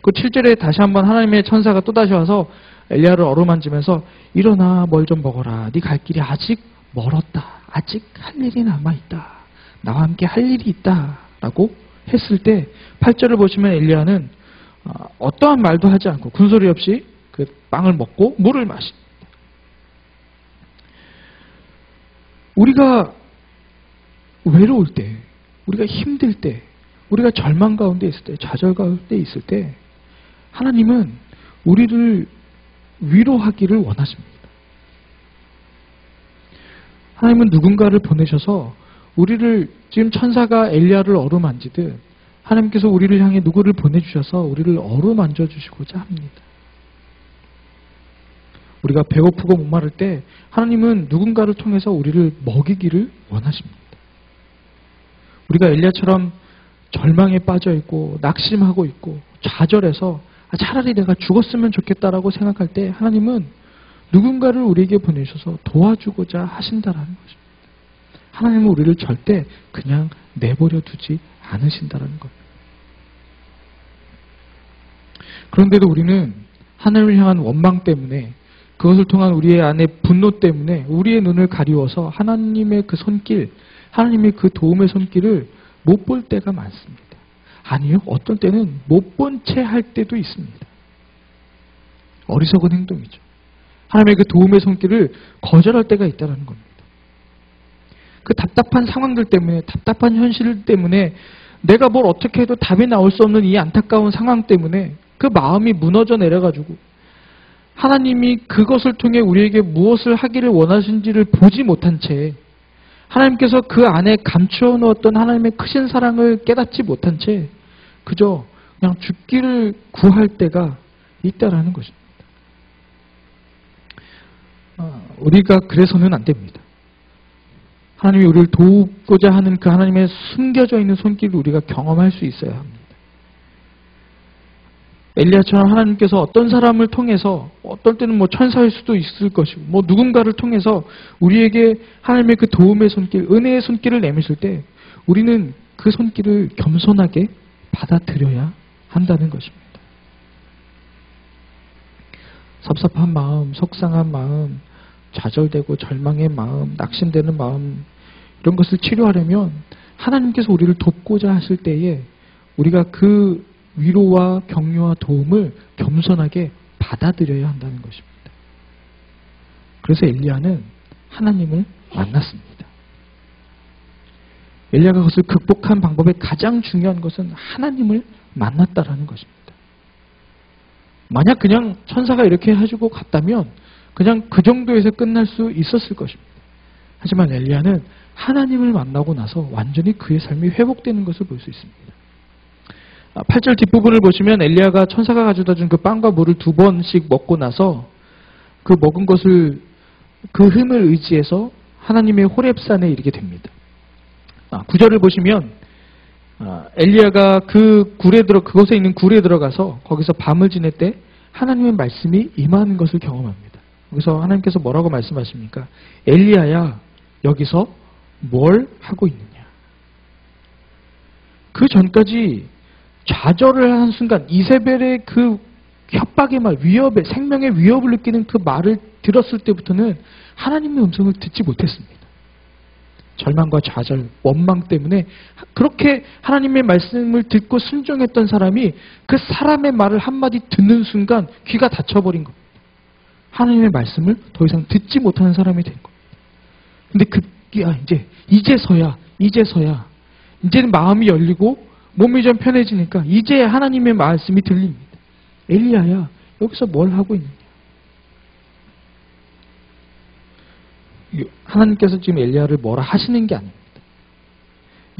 그 7절에 다시 한번 하나님의 천사가 또다시 와서 엘리야를 어루만지면서 일어나 뭘 좀 먹어라. 네 갈 길이 아직 멀었다. 아직 할 일이 남아있다. 나와 함께 할 일이 있다. 라고 했을 때 8절을 보시면 엘리야는 어떠한 말도 하지 않고 군소리 없이 그 빵을 먹고 물을 마십니다. 우리가 외로울 때, 우리가 힘들 때, 우리가 절망 가운데 있을 때, 좌절 가운데 있을 때 하나님은 우리를 위로하기를 원하십니다. 하나님은 누군가를 보내셔서 우리를, 지금 천사가 엘리야를 어루만지듯 하나님께서 우리를 향해 누구를 보내주셔서 우리를 어루만져 주시고자 합니다. 우리가 배고프고 목마를 때 하나님은 누군가를 통해서 우리를 먹이기를 원하십니다. 우리가 엘리야처럼 절망에 빠져 있고 낙심하고 있고 좌절해서 차라리 내가 죽었으면 좋겠다라고 생각할 때 하나님은 누군가를 우리에게 보내셔서 도와주고자 하신다라는 것입니다. 하나님은 우리를 절대 그냥 내버려 두지 않으신다라는 겁니다. 그런데도 우리는 하나님을 향한 원망 때문에, 그것을 통한 우리의 안의 분노 때문에 우리의 눈을 가리워서 하나님의 그 손길, 하나님의 그 도움의 손길을 못 볼 때가 많습니다. 아니요, 어떤 때는 못 본 채 할 때도 있습니다. 어리석은 행동이죠. 하나님의 그 도움의 손길을 거절할 때가 있다는 겁니다. 그 답답한 상황들 때문에, 답답한 현실 때문에, 내가 뭘 어떻게 해도 답이 나올 수 없는 이 안타까운 상황 때문에 그 마음이 무너져 내려가지고 하나님이 그것을 통해 우리에게 무엇을 하기를 원하신지를 보지 못한 채, 하나님께서 그 안에 감추어 놓았던 하나님의 크신 사랑을 깨닫지 못한 채 그저 그냥 죽기를 구할 때가 있다라는 것입니다. 우리가 그래서는 안 됩니다. 하나님이 우리를 도우고자 하는 그 하나님의 숨겨져 있는 손길을 우리가 경험할 수 있어야 합니다. 엘리야처럼 하나님께서 어떤 사람을 통해서, 어떨 때는 뭐 천사일 수도 있을 것이고, 뭐 누군가를 통해서 우리에게 하나님의 그 도움의 손길, 은혜의 손길을 내미실 때 우리는 그 손길을 겸손하게 받아들여야 한다는 것입니다. 섭섭한 마음, 속상한 마음, 좌절되고 절망의 마음, 낙심되는 마음, 이런 것을 치료하려면 하나님께서 우리를 돕고자 하실 때에 우리가 그 위로와 격려와 도움을 겸손하게 받아들여야 한다는 것입니다. 그래서 엘리야는 하나님을 만났습니다. 엘리야가 그것을 극복한 방법의 가장 중요한 것은 하나님을 만났다라는 것입니다. 만약 그냥 천사가 이렇게 해주고 갔다면 그냥 그 정도에서 끝날 수 있었을 것입니다. 하지만 엘리야는 하나님을 만나고 나서 완전히 그의 삶이 회복되는 것을 볼 수 있습니다. 8절 뒷부분을 보시면 엘리야가 천사가 가져다 준 그 빵과 물을 2번씩 먹고 나서 그 먹은 것을, 그 힘을 의지해서 하나님의 호렙산에 이르게 됩니다. 9절을 보시면 엘리야가 그 그곳에 있는 굴에 들어가서 거기서 밤을 지낼 때 하나님의 말씀이 임하는 것을 경험합니다. 여기서 하나님께서 뭐라고 말씀하십니까? 엘리야야, 여기서 뭘 하고 있느냐? 그 전까지 좌절을 하는 순간 이세벨의 그 협박의 말, 위협의, 생명의 위협을 느끼는 그 말을 들었을 때부터는 하나님의 음성을 듣지 못했습니다. 절망과 좌절, 원망 때문에 그렇게 하나님의 말씀을 듣고 순종했던 사람이 그 사람의 말을 한마디 듣는 순간 귀가 닫혀버린 겁니다. 하나님의 말씀을 더 이상 듣지 못하는 사람이 된 겁니다. 근데 이제서야 이제는 마음이 열리고 몸이 좀 편해지니까 이제 하나님의 말씀이 들립니다. 엘리야야, 여기서 뭘 하고 있느냐? 하나님께서 지금 엘리야를 뭐라 하시는 게 아닙니다.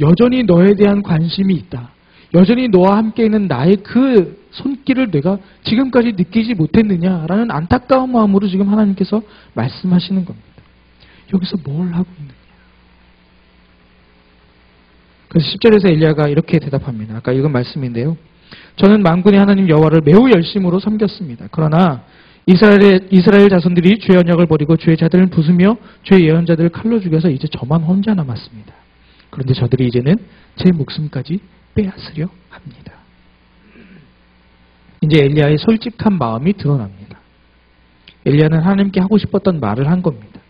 여전히 너에 대한 관심이 있다. 여전히 너와 함께 있는 나의 그 손길을 내가 지금까지 느끼지 못했느냐라는 안타까운 마음으로 지금 하나님께서 말씀하시는 겁니다. 여기서 뭘 하고 있느냐? 그래서 10절에서 엘리야가 이렇게 대답합니다. 아까 읽은 말씀인데요. 저는 만군의 하나님 여호와를 매우 열심으로 섬겼습니다. 그러나 이스라엘 자손들이 죄 언약을 버리고 죄의 자들을 부수며 죄의 예언자들을 칼로 죽여서 이제 저만 혼자 남았습니다. 그런데 저들이 이제는 제 목숨까지 빼앗으려 합니다. 이제 엘리야의 솔직한 마음이 드러납니다. 엘리야는 하나님께 하고 싶었던 말을 한 겁니다.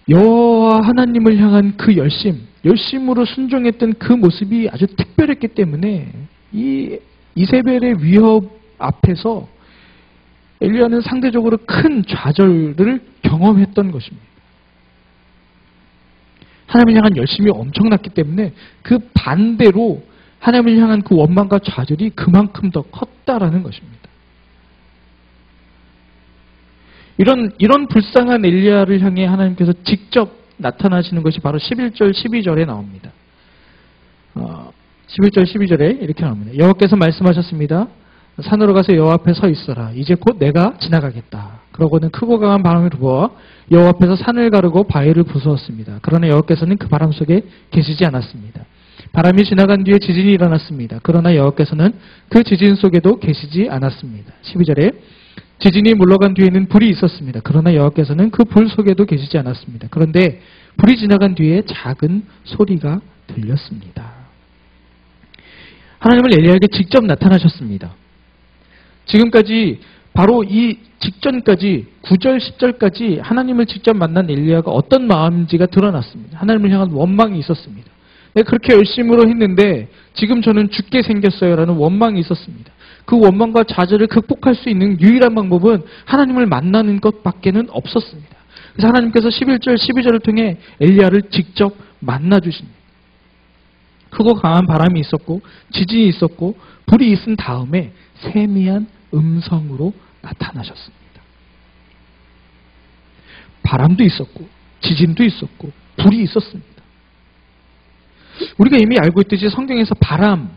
여호와 하나님을 향한 그 열심으로 순종했던 그 모습이 아주 특별했기 때문에 이 이세벨의 위협 앞에서 엘리야는 상대적으로 큰 좌절을 경험했던 것입니다. 하나님을 향한 열심이 엄청났기 때문에 그 반대로 하나님을 향한 그 원망과 좌절이 그만큼 더 컸다라는 것입니다. 이런 불쌍한 엘리야를 향해 하나님께서 직접 나타나시는 것이 바로 11절, 12절에 나옵니다. 11절, 12절에 이렇게 나옵니다. 여호와께서 말씀하셨습니다. 산으로 가서 여호와 앞에 서 있어라. 이제 곧 내가 지나가겠다. 그러고는 크고 강한 바람이 불어와 여호와 앞에서 산을 가르고 바위를 부수었습니다. 그러나 여호와께서는 그 바람 속에 계시지 않았습니다. 바람이 지나간 뒤에 지진이 일어났습니다. 그러나 여호와께서는 그 지진 속에도 계시지 않았습니다. 12절에 지진이 물러간 뒤에는 불이 있었습니다. 그러나 여호와께서는 그 불 속에도 계시지 않았습니다. 그런데 불이 지나간 뒤에 작은 소리가 들렸습니다. 하나님은 엘리야에게 직접 나타나셨습니다. 지금까지 바로 이 직전까지 9절, 10절까지 하나님을 직접 만난 엘리야가 어떤 마음인지가 드러났습니다. 하나님을 향한 원망이 있었습니다. 내가 그렇게 열심으로 했는데 지금 저는 죽게 생겼어요 라는 원망이 있었습니다. 그 원망과 좌절을 극복할 수 있는 유일한 방법은 하나님을 만나는 것밖에는 없었습니다. 그래서 하나님께서 11절, 12절을 통해 엘리야를 직접 만나주십니다. 크고 강한 바람이 있었고 지진이 있었고 불이 있은 다음에 세미한 음성으로 나타나셨습니다. 바람도 있었고 지진도 있었고 불이 있었습니다. 우리가 이미 알고 있듯이 성경에서 바람,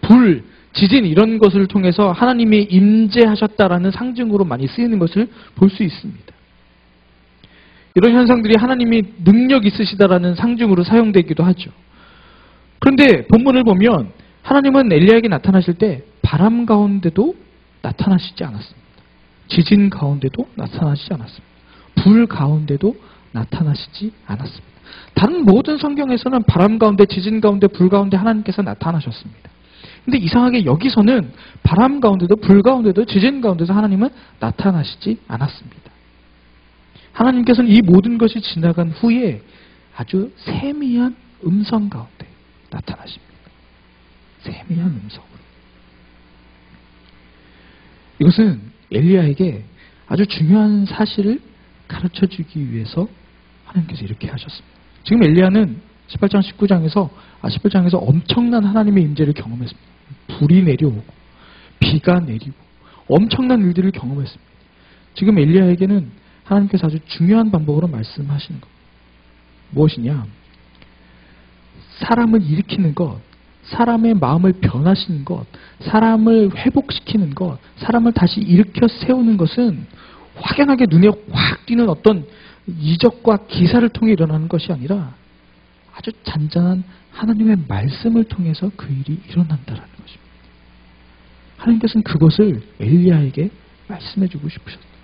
불, 지진 이런 것을 통해서 하나님이 임재하셨다라는 상징으로 많이 쓰이는 것을 볼 수 있습니다. 이런 현상들이 하나님이 능력 있으시다라는 상징으로 사용되기도 하죠. 그런데 본문을 보면 하나님은 엘리야에게 나타나실 때 바람 가운데도 나타나시지 않았습니다. 지진 가운데도 나타나시지 않았습니다. 불 가운데도 나타나시지 않았습니다. 다른 모든 성경에서는 바람 가운데, 지진 가운데, 불 가운데 하나님께서 나타나셨습니다. 근데 이상하게 여기서는 바람 가운데도, 불 가운데도, 지진 가운데도 하나님은 나타나시지 않았습니다. 하나님께서는 이 모든 것이 지나간 후에 아주 세미한 음성 가운데 나타나십니다. 세미한 음성으로. 이것은 엘리야에게 아주 중요한 사실을 가르쳐주기 위해서 하나님께서 이렇게 하셨습니다. 지금 엘리야는 18장, 18장에서 엄청난 하나님의 임재를 경험했습니다. 불이 내려오고 비가 내리고 엄청난 일들을 경험했습니다. 지금 엘리야에게는 하나님께서 아주 중요한 방법으로 말씀하시는 것. 무엇이냐? 사람을 일으키는 것, 사람의 마음을 변화시키는 것, 사람을 회복시키는 것, 사람을 다시 일으켜 세우는 것은 확연하게 눈에 확 띄는 어떤 이적과 기사를 통해 일어나는 것이 아니라 아주 잔잔한 하나님의 말씀을 통해서 그 일이 일어난다는 것입니다. 하나님께서는 그것을 엘리야에게 말씀해주고 싶으셨어요.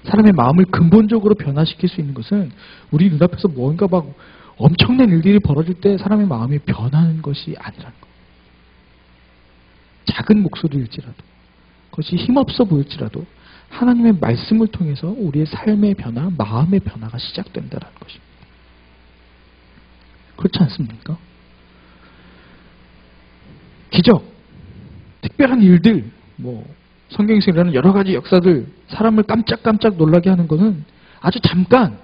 사람의 마음을 근본적으로 변화시킬 수 있는 것은 우리 눈앞에서 뭔가 막 엄청난 일들이 벌어질 때 사람의 마음이 변하는 것이 아니라는 것. 작은 목소리일지라도, 그것이 힘없어 보일지라도 하나님의 말씀을 통해서 우리의 삶의 변화, 마음의 변화가 시작된다는 것입니다. 그렇지 않습니까? 기적, 특별한 일들, 성경에서 일어나는 여러 가지 역사들, 사람을 깜짝깜짝 놀라게 하는 것은 아주 잠깐,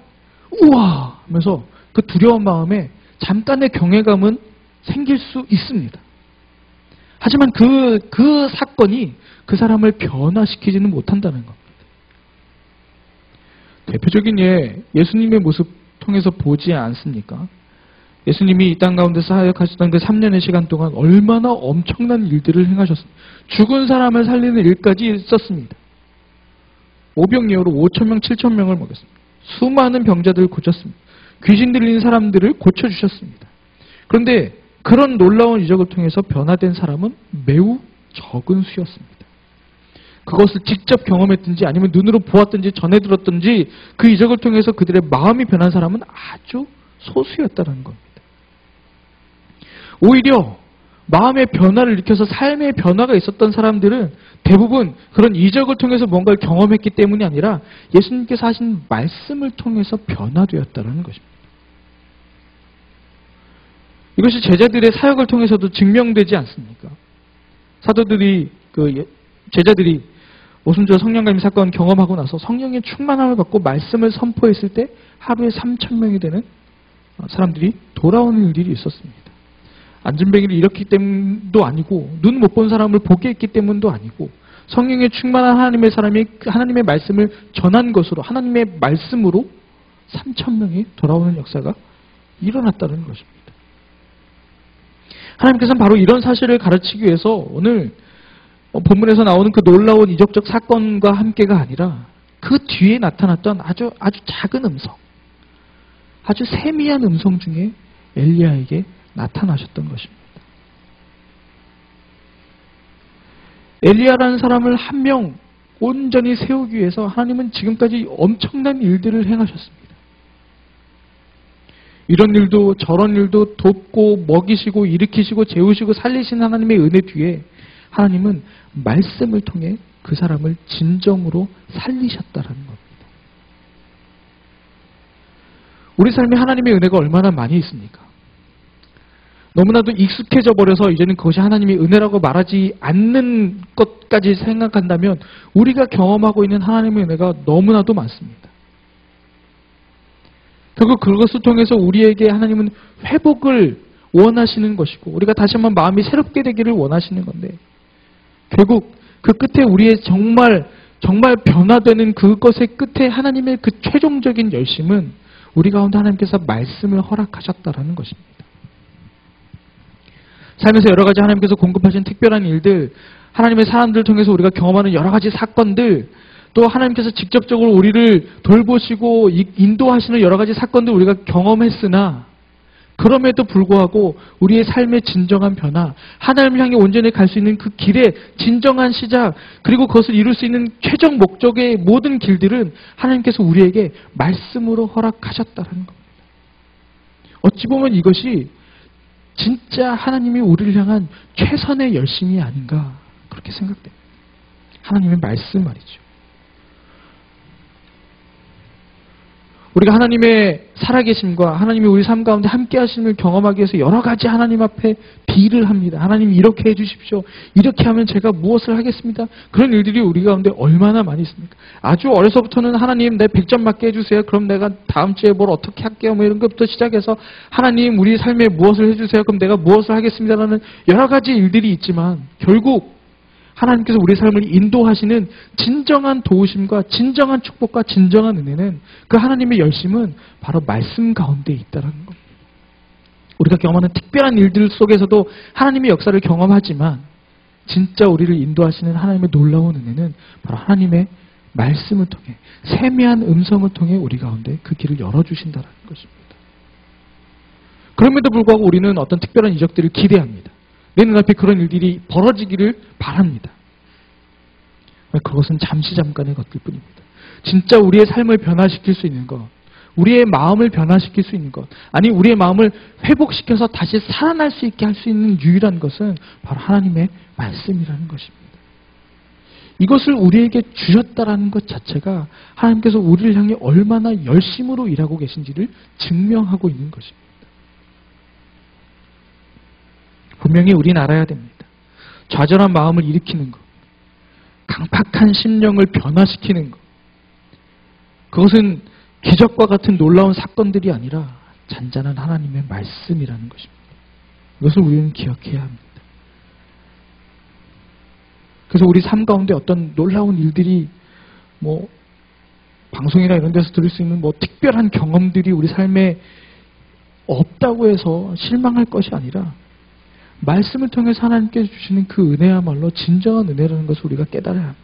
우와! 하면서 그 두려운 마음에 잠깐의 경외감은 생길 수 있습니다. 하지만 그 사건이 그 사람을 변화시키지는 못한다는 겁니다. 대표적인 예수님의 모습 통해서 보지 않습니까? 예수님이 이 땅 가운데 사역하셨던 그 3년의 시간 동안 얼마나 엄청난 일들을 행하셨습니까? 죽은 사람을 살리는 일까지 있었습니다. 오병이어로 5,000명, 7,000명을 먹였습니다. 수많은 병자들을 고쳤습니다. 귀신 들린 사람들을 고쳐주셨습니다. 그런데 그런 놀라운 이적을 통해서 변화된 사람은 매우 적은 수였습니다. 그것을 직접 경험했든지 아니면 눈으로 보았든지 전해 들었든지 그 이적을 통해서 그들의 마음이 변한 사람은 아주 소수였다는 겁니다. 오히려 마음의 변화를 일으켜서 삶의 변화가 있었던 사람들은 대부분 그런 이적을 통해서 뭔가를 경험했기 때문이 아니라 예수님께서 하신 말씀을 통해서 변화되었다는 것입니다. 이것이 제자들의 사역을 통해서도 증명되지 않습니까? 사도들이 제자들이 오순절 성령감리 사건 경험하고 나서 성령의 충만함을 받고 말씀을 선포했을 때 하루에 3,000명이 되는 사람들이 돌아오는 일들이 있었습니다. 안진뱅이를 일으켰기 때문도 아니고 눈 못 본 사람을 보게 했기 때문도 아니고 성령의 충만한 하나님의 사람이 하나님의 말씀을 전한 것으로 하나님의 말씀으로 3,000명이 돌아오는 역사가 일어났다는 것입니다. 하나님께서는 바로 이런 사실을 가르치기 위해서 오늘 본문에서 나오는 그 놀라운 이적적 사건과 함께가 아니라 그 뒤에 나타났던 아주 작은 음성, 아주 세미한 음성 중에 엘리야에게 나타나셨던 것입니다. 엘리야라는 사람을 한 명 온전히 세우기 위해서 하나님은 지금까지 엄청난 일들을 행하셨습니다. 이런 일도 저런 일도 돕고 먹이시고 일으키시고 재우시고 살리신 하나님의 은혜 뒤에 하나님은 말씀을 통해 그 사람을 진정으로 살리셨다는 겁니다. 우리 삶에 하나님의 은혜가 얼마나 많이 있습니까? 너무나도 익숙해져 버려서 이제는 그것이 하나님의 은혜라고 말하지 않는 것까지 생각한다면 우리가 경험하고 있는 하나님의 은혜가 너무나도 많습니다. 결국 그것을 통해서 우리에게 하나님은 회복을 원하시는 것이고 우리가 다시 한번 마음이 새롭게 되기를 원하시는 건데 결국 그 끝에 우리의 정말 변화되는 그것의 끝에 하나님의 그 최종적인 열심은 우리 가운데 하나님께서 말씀을 허락하셨다라는 것입니다. 삶에서 여러 가지 하나님께서 공급하신 특별한 일들, 하나님의 사람들을 통해서 우리가 경험하는 여러 가지 사건들, 또 하나님께서 직접적으로 우리를 돌보시고 인도하시는 여러 가지 사건들 우리가 경험했으나 그럼에도 불구하고 우리의 삶의 진정한 변화, 하나님을 향해 온전히 갈 수 있는 그 길의 진정한 시작, 그리고 그것을 이룰 수 있는 최종 목적의 모든 길들은 하나님께서 우리에게 말씀으로 허락하셨다는 겁니다. 어찌 보면 이것이 진짜 하나님이 우리를 향한 최선의 열심이 아닌가 그렇게 생각됩니다. 하나님의 말씀 말이죠. 우리가 하나님의 살아계심과 하나님이 우리 삶 가운데 함께 하심을 경험하기 위해서 여러 가지 하나님 앞에 딜을 합니다. 하나님 이렇게 해주십시오. 이렇게 하면 제가 무엇을 하겠습니다. 그런 일들이 우리 가운데 얼마나 많이 있습니까? 아주 어려서부터는 하나님 내 100점 맞게 해주세요. 그럼 내가 다음 주에 뭘 어떻게 할게요. 뭐 이런 것부터 시작해서 하나님 우리 삶에 무엇을 해주세요. 그럼 내가 무엇을 하겠습니다라는 여러 가지 일들이 있지만 결국 하나님께서 우리 삶을 인도하시는 진정한 도우심과 진정한 축복과 진정한 은혜는 그 하나님의 열심은 바로 말씀 가운데 있다는 겁니다. 우리가 경험하는 특별한 일들 속에서도 하나님의 역사를 경험하지만 진짜 우리를 인도하시는 하나님의 놀라운 은혜는 바로 하나님의 말씀을 통해 세미한 음성을 통해 우리 가운데 그 길을 열어주신다는 것입니다. 그럼에도 불구하고 우리는 어떤 특별한 이적들을 기대합니다. 내 눈앞에 그런 일들이 벌어지기를 바랍니다. 그것은 잠깐의 것들 뿐입니다. 진짜 우리의 삶을 변화시킬 수 있는 것, 우리의 마음을 변화시킬 수 있는 것, 아니 우리의 마음을 회복시켜서 다시 살아날 수 있게 할 수 있는 유일한 것은 바로 하나님의 말씀이라는 것입니다. 이것을 우리에게 주셨다라는 것 자체가 하나님께서 우리를 향해 얼마나 열심으로 일하고 계신지를 증명하고 있는 것입니다. 분명히 우리는 알아야 됩니다. 좌절한 마음을 일으키는 것, 강팍한 심령을 변화시키는 것, 그것은 기적과 같은 놀라운 사건들이 아니라 잔잔한 하나님의 말씀이라는 것입니다. 이것을 우리는 기억해야 합니다. 그래서 우리 삶 가운데 어떤 놀라운 일들이 방송이나 이런 데서 들을 수 있는 특별한 경험들이 우리 삶에 없다고 해서 실망할 것이 아니라 말씀을 통해서 하나님께서 주시는 그 은혜야말로 진정한 은혜라는 것을 우리가 깨달아야 합니다.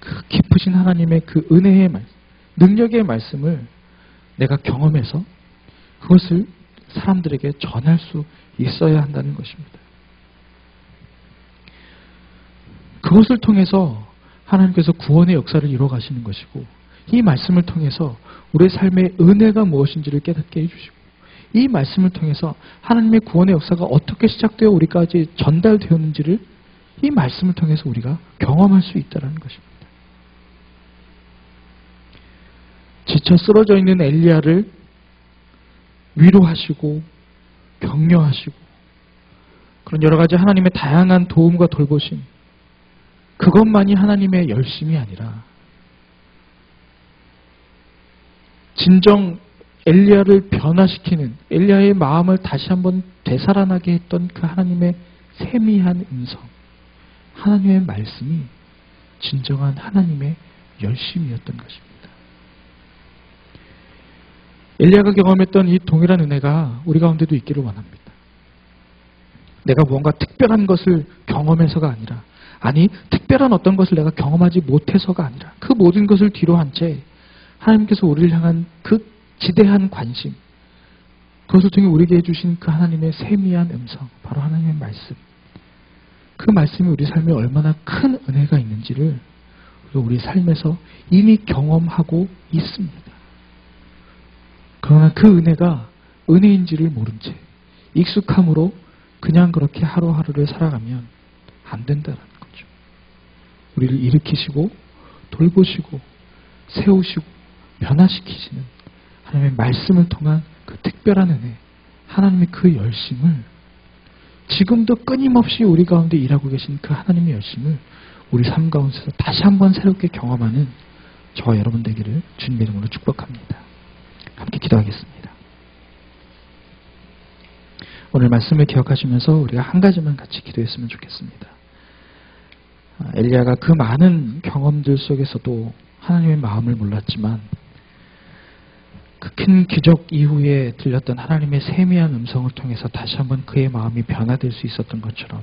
그 깊으신 하나님의 그 은혜의 말씀, 능력의 말씀을 내가 경험해서 그것을 사람들에게 전할 수 있어야 한다는 것입니다. 그것을 통해서 하나님께서 구원의 역사를 이루어 가시는 것이고, 이 말씀을 통해서 우리의 삶의 은혜가 무엇인지를 깨닫게 해주시고, 이 말씀을 통해서 하나님의 구원의 역사가 어떻게 시작되어 우리까지 전달되었는지를 이 말씀을 통해서 우리가 경험할 수 있다는 것입니다. 지쳐 쓰러져 있는 엘리야를 위로하시고 격려하시고 그런 여러 가지 하나님의 다양한 도움과 돌보심, 그것만이 하나님의 열심이 아니라 진정 엘리야를 변화시키는, 엘리야의 마음을 다시 한번 되살아나게 했던 그 하나님의 세미한 음성, 하나님의 말씀이 진정한 하나님의 열심이었던 것입니다. 엘리야가 경험했던 이 동일한 은혜가 우리 가운데도 있기를 원합니다. 내가 무언가 특별한 것을 경험해서가 아니라, 아니 특별한 어떤 것을 내가 경험하지 못해서가 아니라, 그 모든 것을 뒤로 한 채 하나님께서 우리를 향한 그 지대한 관심, 그것을 통해 우리에게 해주신 그 하나님의 세미한 음성, 바로 하나님의 말씀, 그 말씀이 우리 삶에 얼마나 큰 은혜가 있는지를 우리 삶에서 이미 경험하고 있습니다. 그러나 그 은혜가 은혜인지를 모른 채 익숙함으로 그냥 그렇게 하루하루를 살아가면 안 된다는 거죠. 우리를 일으키시고 돌보시고 세우시고 변화시키시는 하나님의 말씀을 통한 그 특별한 은혜, 하나님의 그 열심을, 지금도 끊임없이 우리 가운데 일하고 계신 그 하나님의 열심을 우리 삶 가운데서 다시 한번 새롭게 경험하는 저와 여러분 되기를 주님의 이름으로 축복합니다. 함께 기도하겠습니다. 오늘 말씀을 기억하시면서 우리가 한 가지만 같이 기도했으면 좋겠습니다. 엘리야가 그 많은 경험들 속에서도 하나님의 마음을 몰랐지만 그 큰 기적 이후에 들렸던 하나님의 세미한 음성을 통해서 다시 한번 그의 마음이 변화될 수 있었던 것처럼